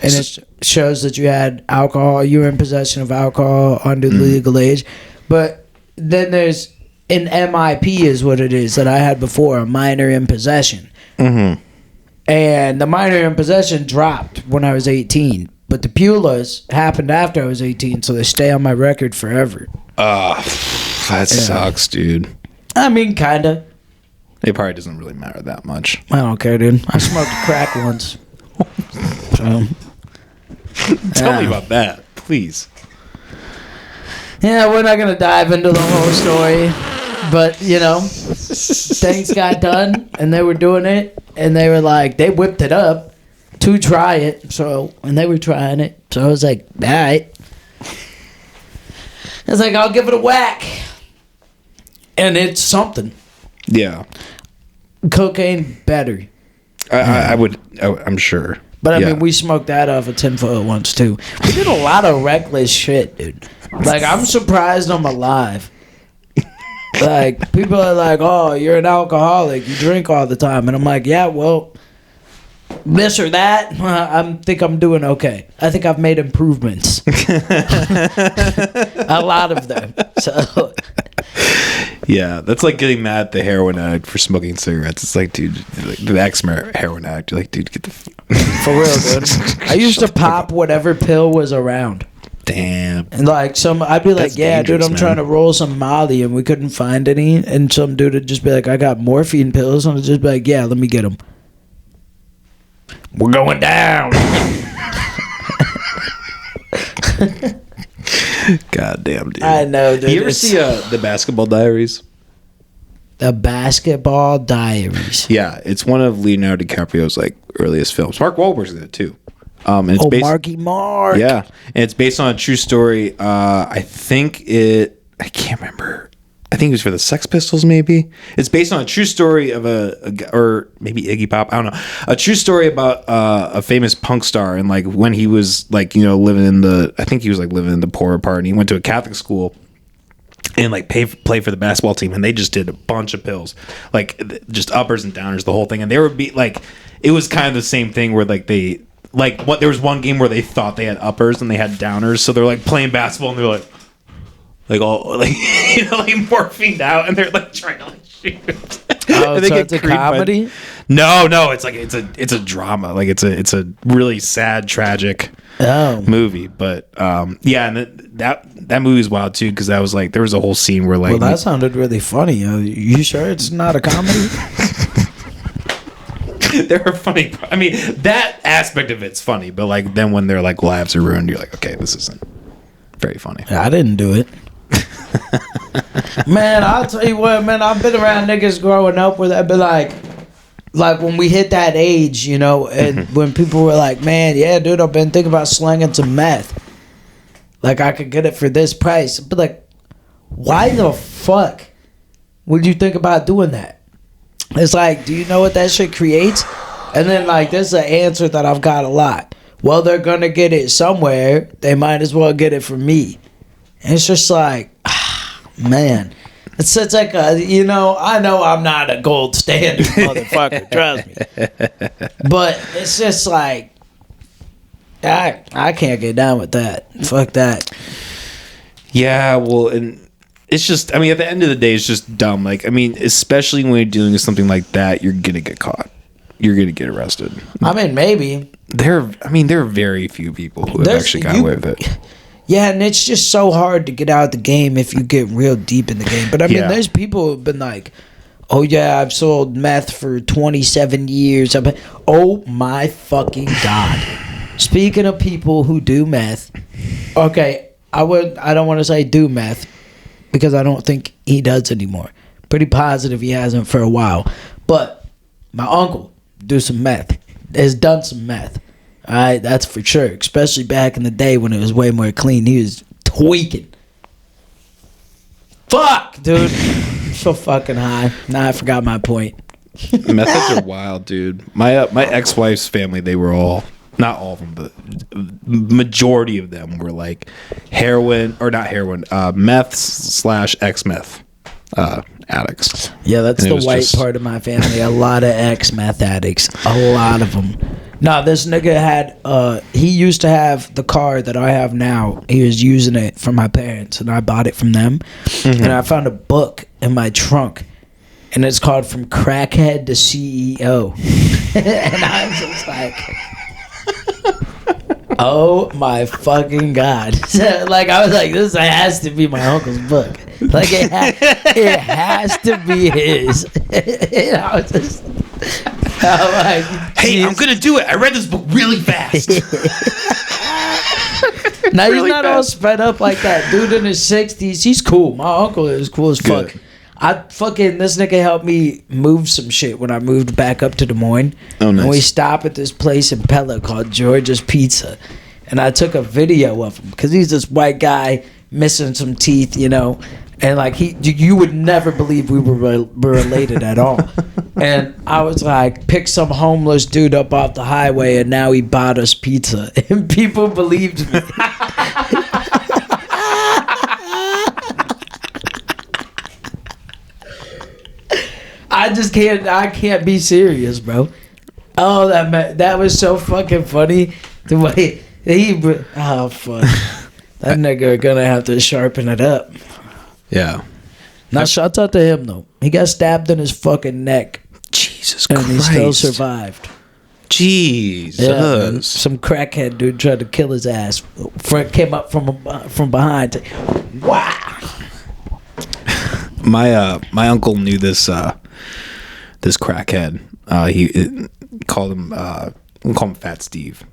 it shows that you had alcohol. You were in possession of alcohol under the legal age. But then there's an MIP is what it is that I had before, a minor in possession. Mm-hmm. And the minor in possession dropped when I was 18. But the Pulas happened after I was 18, so they stay on my record forever. That sucks, dude. I mean, kind of. It probably doesn't really matter that much. I don't care, dude. I smoked crack once. So, Tell me about that, please. Yeah, we're not going to dive into the whole story. But, you know, things got done, and they were doing it, and they were like, they whipped it up to try it. So, and they were trying it. So I was like, all right. I was like, I'll give it a whack. And it's something. Yeah. Cocaine better. I'm sure. But I mean, we smoked that off a tinfoil once too. We did a lot of reckless shit, dude. Like, I'm surprised I'm alive. Like, people are like, oh, you're an alcoholic. You drink all the time. And I'm like, yeah, well, this or that, I think I'm doing okay. I think I've made improvements. A lot of them. So... Yeah, that's like getting mad at the heroin addict for smoking cigarettes. It's like, dude, like the ex-heroin addict. You're like, dude, get the... For real, dude. I used to pop whatever pill was around. Damn. And like I'd be like, That's yeah, dude, I'm man. trying to roll some Molly, and we couldn't find any. And some dude would just be like, I got morphine pills, and I'd just be like, yeah, let me get them. We're going down. God damn, dude. I know, dude. You ever see the Basketball Diaries? The Basketball Diaries? Yeah, it's one of Leonardo DiCaprio's like earliest films. Mark Wahlberg's in it too. And it's Marky Mark. Yeah, and it's based on a true story. I can't remember. I think it was for the Sex Pistols, maybe. It's based on a true story of or maybe Iggy Pop. I don't know. A true story about a famous punk star, and like when he was like, you know, living in the poorer part, and he went to a Catholic school and like play for the basketball team, and they just did a bunch of pills, like just uppers and downers, the whole thing, and they would be like, it was kind of the same thing where like they like there was one game where they thought they had uppers and they had downers, so they're like playing basketball and they're like all like, you know, like morphined out, and they're like trying to like shoot. Oh, so it's a comedy? No, it's like it's a drama. Like it's a really sad, tragic movie. But yeah, and that movie's wild too, because that was like there was a whole scene where like, well, that sounded really funny. You sure it's not a comedy? There are funny. I mean, that aspect of it's funny, but like then when their like lives are ruined, you're like, okay, this isn't very funny. I didn't do it. Man, I'll tell you what, man, I've been around niggas growing up where they'd be like when we hit that age, you know, and when people were like, man, yeah, dude, I've been thinking about slanging some meth. Like, I could get it for this price. But like, why the fuck would you think about doing that? It's like, do you know what that shit creates? And then like, this is an answer that I've got a lot. Well, they're gonna get it somewhere. They might as well get it from me. And it's just like, man, it's such like a, you know, I know I'm not a gold standard motherfucker, trust me. But it's just like, I can't get down with that. Fuck that. Yeah, well, and it's just, I mean, at the end of the day, it's just dumb. Like, I mean, especially when you're dealing with something like that, you're gonna get caught. You're gonna get arrested. I mean, maybe. There are very few people who have actually got away with it. Yeah, and it's just so hard to get out of the game if you get real deep in the game. But I mean, there's people who've been like, oh yeah, I've sold meth for 27 years. Oh my fucking God. Speaking of people who do meth, okay, I don't want to say do meth because I don't think he does anymore. Pretty positive he hasn't for a while. But my uncle has done some meth. All right, that's for sure. Especially back in the day when it was way more clean. He was tweaking. Fuck, dude. So fucking high. Nah, I forgot my point. Methods are wild, dude. My ex-wife's family, they were all, not all of them, but majority of them were like heroin, or not heroin, meth/ex-meth addicts. Yeah, that's the white part of my family. A lot of ex-meth addicts. A lot of them. No, this nigga had, he used to have the car that I have now. He was using it for my parents, and I bought it from them. Mm-hmm. And I found a book in my trunk, and it's called From Crackhead to CEO. And I was just like, oh my fucking God. Like, I was like, this has to be my uncle's book. Like it has to be his. And I was just, I'm like, hey, I'm gonna do it. I read this book really fast. Now really he's not all spread up like that. Dude in his 60s, he's cool. My uncle is cool as fuck. Good. This nigga helped me move some shit when I moved back up to Des Moines. Oh, nice. And we stopped at this place in Pella called George's Pizza. And I took a video of him because he's this white guy missing some teeth, you know. And like you would never believe we were related at all. And I was like, pick some homeless dude up off the highway, and now he bought us pizza, and people believed me. I can't be serious, bro. Oh, that was so fucking funny. The way fuck. That nigga gonna have to sharpen it up. Yeah. Now, shouts out to him, though. He got stabbed in his fucking neck. Jesus and Christ. And he still survived. Jesus. Yeah, some crackhead dude tried to kill his ass. Came up from behind. Wow. My uncle knew this crackhead. He called him we'll call him Fat Steve.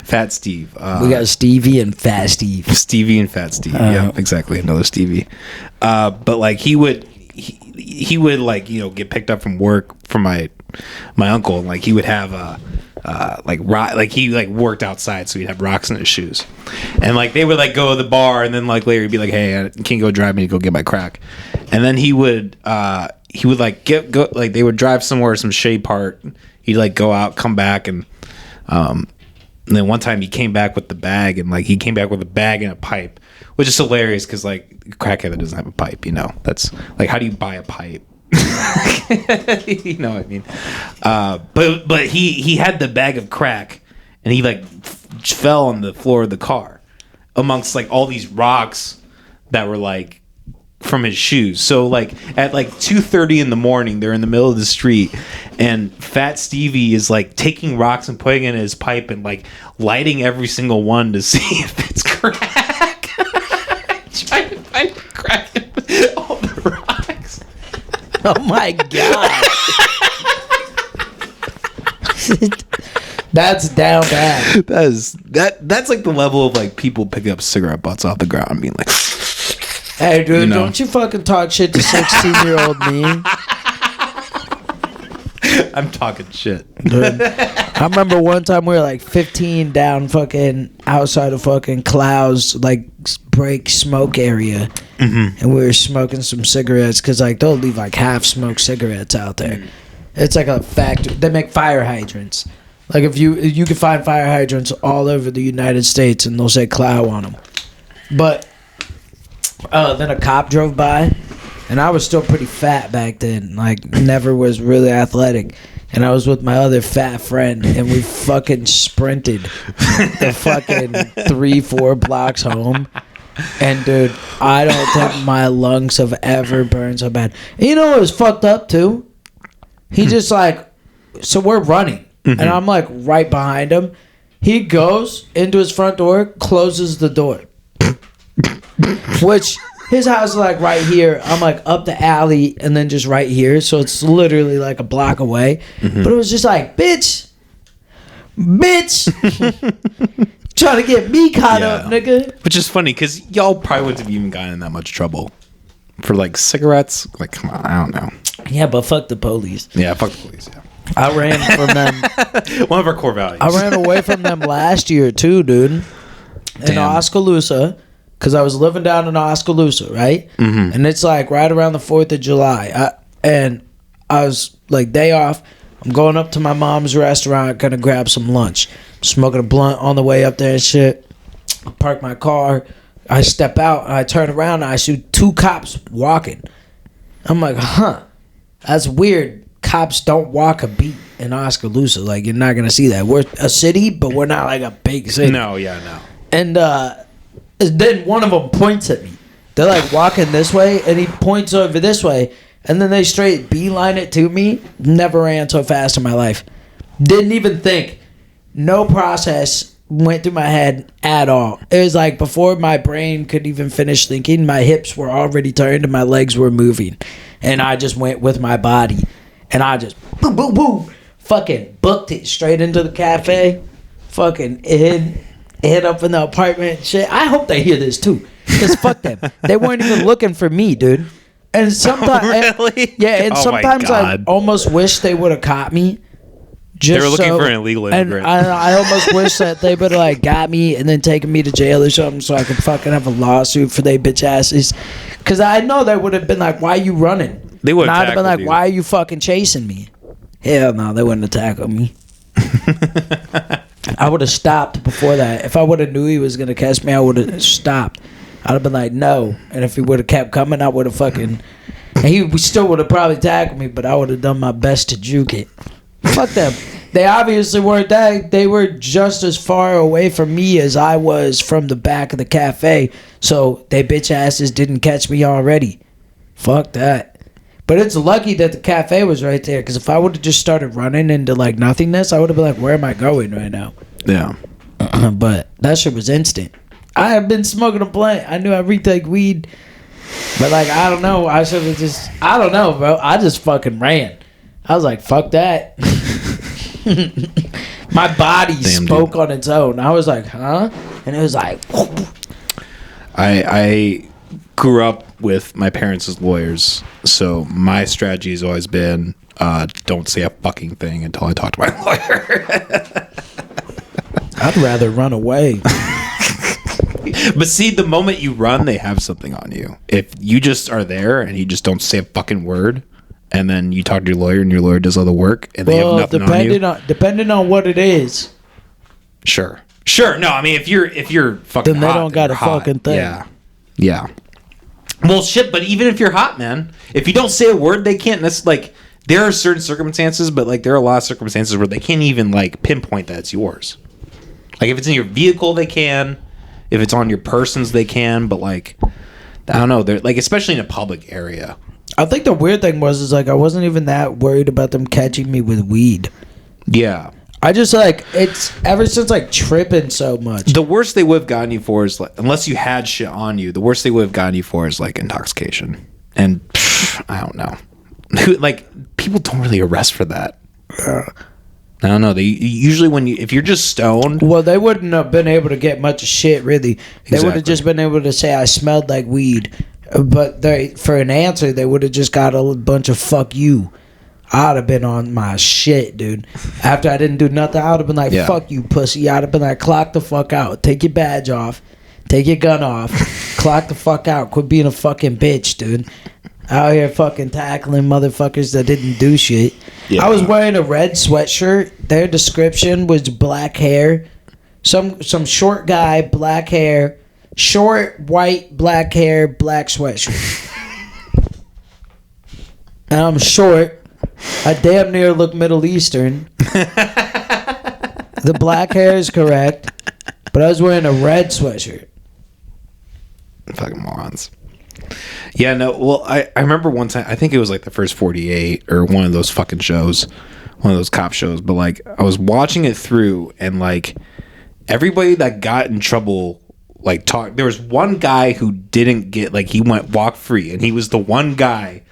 Fat Steve. We got Stevie and Fat Steve. Stevie and Fat Steve. Yeah, exactly. Another Stevie. But like he would like, you know, get picked up from work from my uncle, and like he would have he worked outside, so he'd have rocks in his shoes, and like they would like go to the bar, and then like later he'd be like, hey, I can't go drive, me to go get my crack, and then he would like go like they would drive somewhere, some shade part, he'd like go out, come back, and then one time he came back with the bag, and like he came back with a bag and a pipe, which is hilarious because like crackhead that doesn't have a pipe, you know, that's like, how do you buy a pipe? You know what I mean? But he had the bag of crack, and he like fell on the floor of the car amongst like all these rocks that were like from his shoes. So like at like 2:30 in the morning, they're in the middle of the street, and Fat Stevie is like taking rocks and putting it in his pipe and like lighting every single one to see if it's crack. Trying to find crack in all the rocks. Oh my god. That's down bad. That's like the level of like people picking up cigarette butts off the ground and being like, hey dude, you know, don't you fucking talk shit to 16-year-old me. I'm talking shit. Dude, I remember one time we were like 15 down fucking outside of fucking Clouds, like break smoke area. Mm-hmm. And we were smoking some cigarettes because like they'll leave like half smoked cigarettes out there. Mm-hmm. It's like a factory. They make fire hydrants. Like if you can find fire hydrants all over the United States, and they'll say Clow on them. But then a cop drove by, and I was still pretty fat back then. Like never was really athletic. And I was with my other fat friend, and we fucking sprinted the fucking 3-4 blocks home. And dude, I don't think my lungs have ever burned so bad. And you know what was fucked up too? He just like, so we're running, and I'm like right behind him. He goes into his front door, closes the door, which his house is like right here. I'm like up the alley and then just right here, so it's literally like a block away. But it was just like, bitch, trying to get me caught up, nigga. Which is funny because y'all probably wouldn't have even gotten in that much trouble for like cigarettes. Like, come on, I don't know. Yeah, but fuck the police. Yeah, fuck the police. Yeah, I ran from them. One of our core values. I ran away from them last year too, dude. In Oskaloosa, because I was living down in Oskaloosa, right? Mm-hmm. And it's like right around the 4th of July. And I was like, day off. I'm going up to my mom's restaurant, gonna grab some lunch. I'm smoking a blunt on the way up there and shit. I park my car. I step out and I turn around and I see 2 cops walking. I'm like, huh, that's weird. Cops don't walk a beat in Oskaloosa. Like, you're not gonna see that. We're a city, but we're not like a big city. No, yeah, no. And then one of them points at me. They're like walking this way, and he points over this way, and then they straight beeline it to me. Never ran so fast in my life. Didn't even think. No process. went through my head at all. It was like before my brain could even finish thinking, my hips were already turned and my legs were moving. And I just went with my body. And I just, boom, boom, boom, fucking booked it straight into the cafe. Fucking hit up in the apartment and shit. I hope they hear this too. Because fuck them. They weren't even looking for me, dude. And sometimes, really? And sometimes I almost wish they would have caught me. They were looking for an illegal immigrant. And I almost wish that they would have like got me and then taken me to jail or something so I could fucking have a lawsuit for they bitch asses. Because I know they would have been like, "Why are you running?" They would have been like, "Why are you fucking chasing me?" Hell no, they wouldn't have tackled me. I would have stopped before that. If I would have knew he was gonna catch me, I would have stopped. I'd have been like, no. And if he would have kept coming, I would have fucking... And he still would have probably tackled me, but I would have done my best to juke it. Fuck them. They obviously weren't that. They were just as far away from me as I was from the back of the cafe. So they bitch asses didn't catch me already. Fuck that. But it's lucky that the cafe was right there, because if I would have just started running into like nothingness, I would have been like, where am I going right now? Yeah. But that shit was instant. I have been smoking a blunt. I knew I retake weed. But like, I don't know. I should have just... I don't know, bro. I just fucking ran. I was like, fuck that. My body spoke on its own. I was like, huh? And it was like... I grew up with my parents as lawyers. So my strategy has always been, don't say a fucking thing until I talk to my lawyer. I'd rather run away. But see, the moment you run, they have something on you. If you just are there and you just don't say a fucking word, and then you talk to your lawyer and your lawyer does all the work, and they have nothing on you. Depending on what it is. Sure. No, I mean, if you're fucking then they hot, don't got a hot. fucking thing. Yeah. Well, shit. But even if you're hot, man, if you don't say a word, they can't. That's like, there are certain circumstances, but like there are a lot of circumstances where they can't even like pinpoint that it's yours. Like if it's in your vehicle, they can. If it's on your persons, they can. But like, I don't know. They're like, especially in a public area. I think the weird thing is like I wasn't even that worried about them catching me with weed. Yeah. I just like, it's ever since like tripping so much. The worst they would have gotten you for is like, unless you had shit on you, the worst they would have gotten you for is like intoxication. And I don't know. Like people don't really arrest for that. I don't know. They usually if you're just stoned. Well, they wouldn't have been able to get much shit, really. They would have just been able to say I smelled like weed. But for an answer, they would have just got a bunch of fuck you. I'd have been on my shit, dude. After I didn't do nothing, I would have been like, fuck you, pussy. I'd have been like, clock the fuck out. Take your badge off. Take your gun off. Clock the fuck out. Quit being a fucking bitch, dude. Out here fucking tackling motherfuckers that didn't do shit. Yeah. I was wearing a red sweatshirt. Their description was black hair. Some short guy, black hair. Short, white, black hair, black sweatshirt. And I'm short. I damn near look Middle Eastern. The black hair is correct. But I was wearing a red sweatshirt. Fucking morons. Yeah, no, well, I remember one time, I think it was like the first 48 or one of those fucking shows, one of those cop shows, but like I was watching it through and like everybody that got in trouble, like there was one guy who didn't get, like he went walk free, and he was the one guy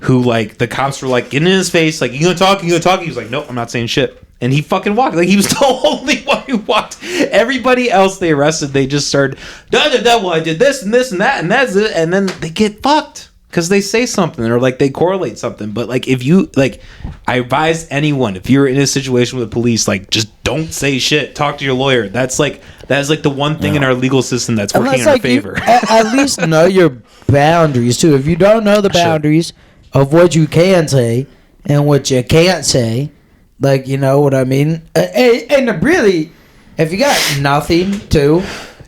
who like the cops were like getting in his face, like, you gonna talk? He was like, nope, I'm not saying shit. And he fucking walked. Like, he was the only one who walked. Everybody else they arrested, they just started, well, I did this and this and that, and that's it. And then they get fucked because they say something or, like, they correlate something. But, like, if you, like, I advise anyone, if you're in a situation with police, like, just don't say shit. Talk to your lawyer. That is, like, the one thing in our legal system that's working in our favor. At least know your boundaries, too. If you don't know the boundaries of what you can say and what you can't say, like, you know what I mean? And really, if you got nothing, too,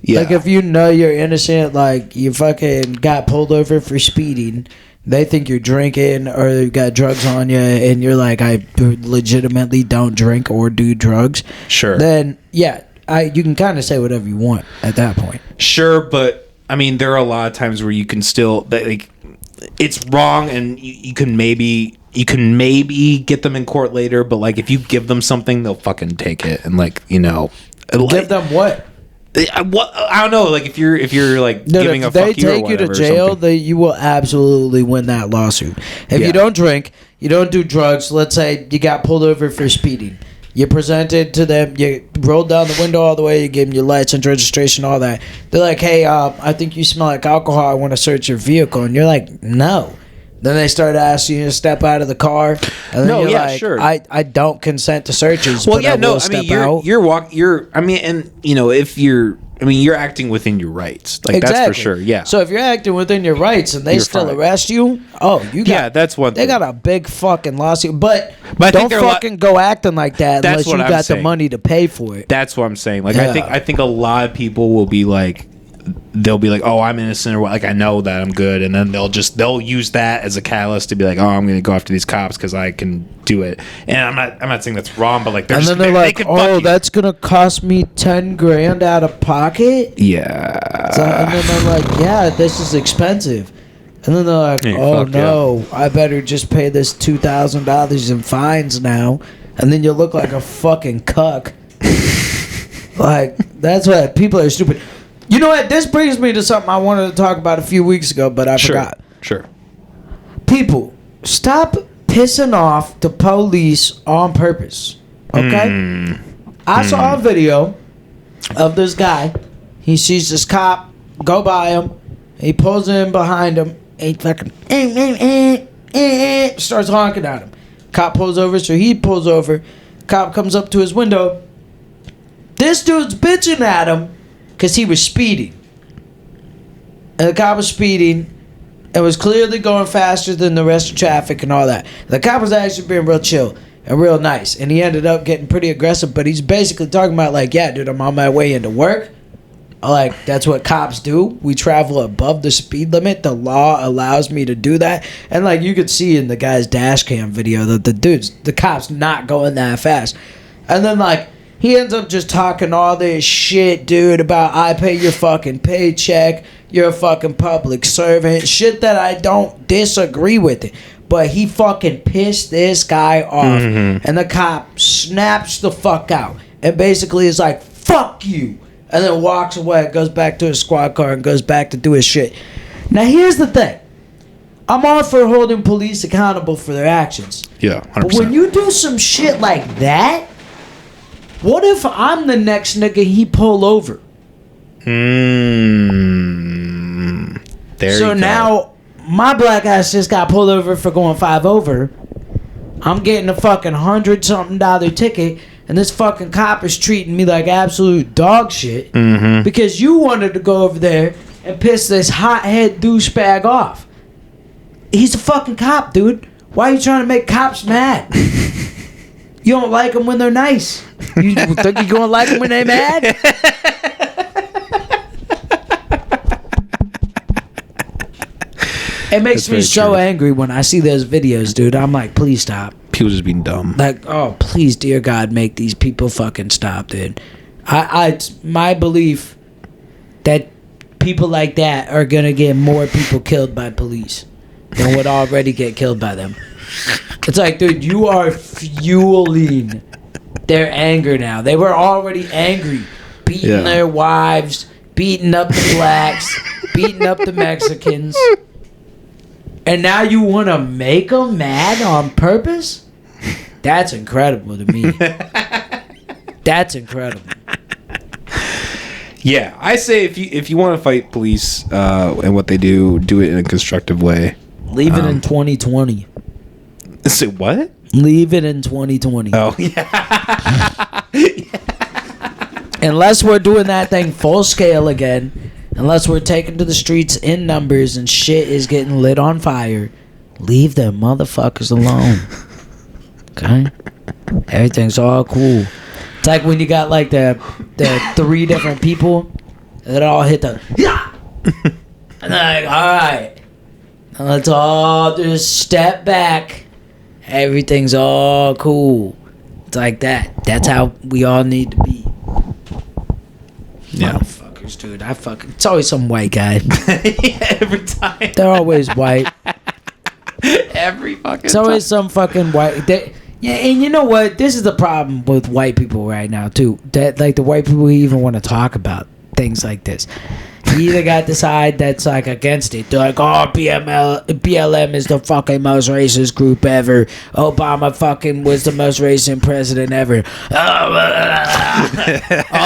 like, if you know you're innocent, like, you fucking got pulled over for speeding, they think you're drinking or you got drugs on you, and you're like, I legitimately don't drink or do drugs. Sure. Then, yeah, you can kind of say whatever you want at that point. Sure, but, I mean, there are a lot of times where you can still, like, it's wrong, and you can maybe get them in court later, but like if you give them something, they'll fucking take it. And like, you know, Give them what? What I don't know. Like if you're like giving a they fuck you or take you to whatever or jail, something. you will absolutely win that lawsuit. If you don't drink, you don't do drugs. Let's say you got pulled over for speeding. You presented to them. You rolled down the window all the way. You gave them your license, registration, all that. They're like, "Hey, I think you smell like alcohol. I want to search your vehicle." And you're like, "No." Then they start asking you to step out of the car. And then you're like, sure. I don't consent to searches. Well, but yeah, I will step out. if you're acting within your rights. Like Exactly. that's for sure. Yeah. So if you're acting within your rights and they You're still fine. arrest you, that's one They thing. got a big fucking lawsuit, but I think don't they're fucking go acting like that That's unless you what I'm got the saying. money to pay for it. That's what I'm saying. Like Yeah. I think a lot of people will be like, they'll be like, oh, I'm innocent, or what. Like I know that I'm good, and then they'll use that as a catalyst to be like, oh, I'm going to go after these cops because I can do it. And I'm not saying that's wrong, but like And then they're like, "Oh, that's gonna cost me $10,000 out of pocket." yeah. So, and then they're like, "Yeah, this is expensive." And then they're like, Hey, "Oh fuck no, I better just pay this $2,000 in fines now." And then you look like a fucking cuck. Like that's what people are stupid. You know what? This brings me to something I wanted to talk about a few weeks ago, but I forgot. Sure. People, stop pissing off the police on purpose. Okay? I saw a video of this guy. He sees this cop go by him. He pulls in behind him. And he fucking starts honking at him. Cop pulls over, so he pulls over. Cop comes up to his window. This dude's bitching at him because he was speeding. And the cop was speeding and was clearly going faster than the rest of traffic and all that. The cop was actually being real chill and real nice. And he ended up getting pretty aggressive, but he's basically talking about like, yeah, dude, I'm on my way into work. Like, that's what cops do. We travel above the speed limit. The law allows me to do that. And like you could see in the guy's dash cam video that the cop's not going that fast. And then like, he ends up just talking all this shit, dude, about I pay your fucking paycheck, you're a fucking public servant, shit that I don't disagree with it. But he fucking pissed this guy off, and the cop snaps the fuck out, and basically is like, fuck you, and then walks away, goes back to his squad car, and goes back to do his shit. Now here's the thing. I'm all for holding police accountable for their actions. Yeah, 100%. But when you do some shit like that, what if I'm the next nigga he pull over? There So you go. now my black ass just got pulled over for going 5 over. I'm getting a fucking $100-something ticket, and this fucking cop is treating me like absolute dog shit because you wanted to go over there and piss this hothead douchebag off. He's a fucking cop, dude. Why are you trying to make cops mad? You don't like them when they're nice. You think you're gonna like them when they mad? It makes me so angry when I see those videos, dude. I'm like, please stop. People just being dumb. Like, oh, please, dear God, make these people fucking stop, dude. It's my belief that people like that are gonna get more people killed by police than would already get killed by them. It's like, dude, you are fueling their anger now. They were already angry, beating their wives, beating up the blacks, beating up the Mexicans. And now you want to make them mad on purpose? That's incredible to me. That's incredible. Yeah, I say if you want to fight police and what they do it in a constructive way. Leave it in 2020. Say what? Leave it in 2020. Oh, yeah. Unless we're doing that thing full scale again, unless we're taking to the streets in numbers and shit is getting lit on fire, leave them motherfuckers alone. Okay? Everything's all cool. It's like when you got like the 3 different people that all hit the yeah, and they're like, all right, let's all just step back. Everything's all cool. It's like that. That's how we all need to be. Yeah. Motherfuckers, dude. It's always some white guy. Every time. They're always white. Every fucking It's always some fucking white. Yeah, and you know what? This is the problem with white people right now too. That like the white people who even want to talk about things like this. You either got the side that's like against it. They're like, oh, BLM is the fucking most racist group ever. Obama fucking was the most racist president ever. All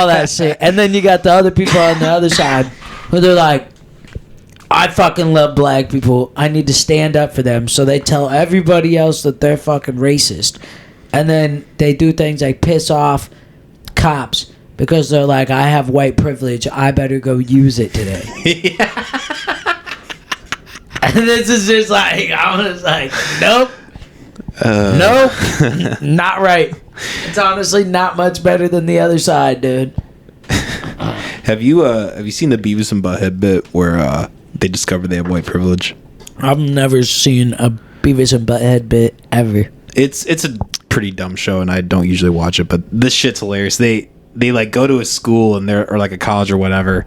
that shit. And then you got the other people on the other side who they're like, I fucking love black people. I need to stand up for them. So they tell everybody else that they're fucking racist. And then they do things like piss off cops because they're like, I have white privilege. I better go use it today. And this is just like, I was like, nope. Nope. Not right. It's honestly not much better than the other side, dude. Have you seen the Beavis and Butthead bit where they discover they have white privilege? I've never seen a Beavis and Butthead bit ever. It's a pretty dumb show, and I don't usually watch it, but this shit's hilarious. They like go to a school and or like a college or whatever,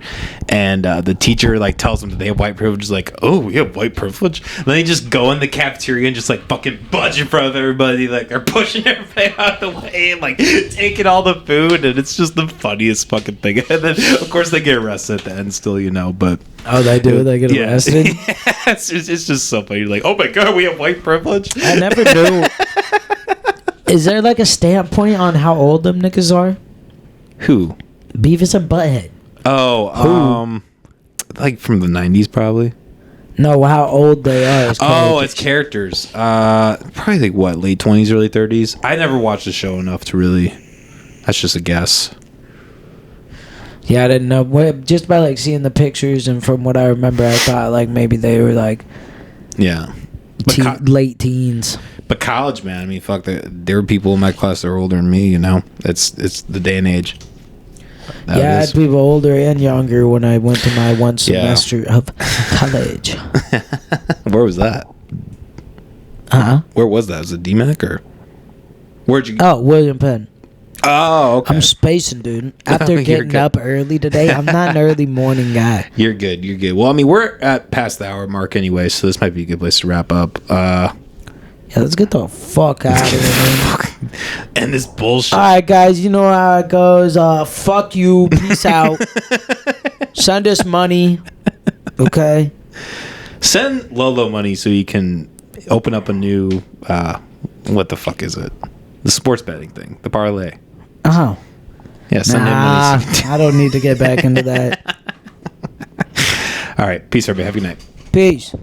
and the teacher like tells them that they have white privilege. Like, oh, we have white privilege. And then they just go in the cafeteria and just like fucking budge in front of everybody. Like they're pushing everybody out of the way and like taking all the food, and it's just the funniest fucking thing. And then of course they get arrested at the end, still, you know. But oh, they do. They get arrested. Yeah, it's just so funny. You're like, oh my god, we have white privilege. I never knew. Is there like a standpoint on how old them niggas are? Who? Beavis and Butthead. Oh, like from the 90s probably. No, how old they are. As characters. Probably like what, late 20s, early 30s. I never watched the show enough to really. That's just a guess. Yeah, I didn't know. Just by like seeing the pictures and from what I remember, I thought like maybe they were like, yeah, late teens. But college, man. I mean, fuck. There were people in my class that were older than me. You know, it's the day and age. I had people older and younger when I went to my one semester of college. Where was that? Where was that? Was it DMAC or where'd you? Oh, William Penn. Oh, okay. I'm spacing, dude. After getting up early today, I'm not an early morning guy. You're good. You're good. Well, I mean, we're at past the hour mark anyway, so this might be a good place to wrap up. Yeah, let's get the fuck out of here, man. And this bullshit. All right, guys, you know how it goes. Fuck you. Peace out. Send us money. Okay? Send Lolo money so you can open up a new, what the fuck is it? The sports betting thing. The parlay. Oh. Yeah, send him money. I don't need to get back into that. All right. Peace, everybody. Have a good night. Peace.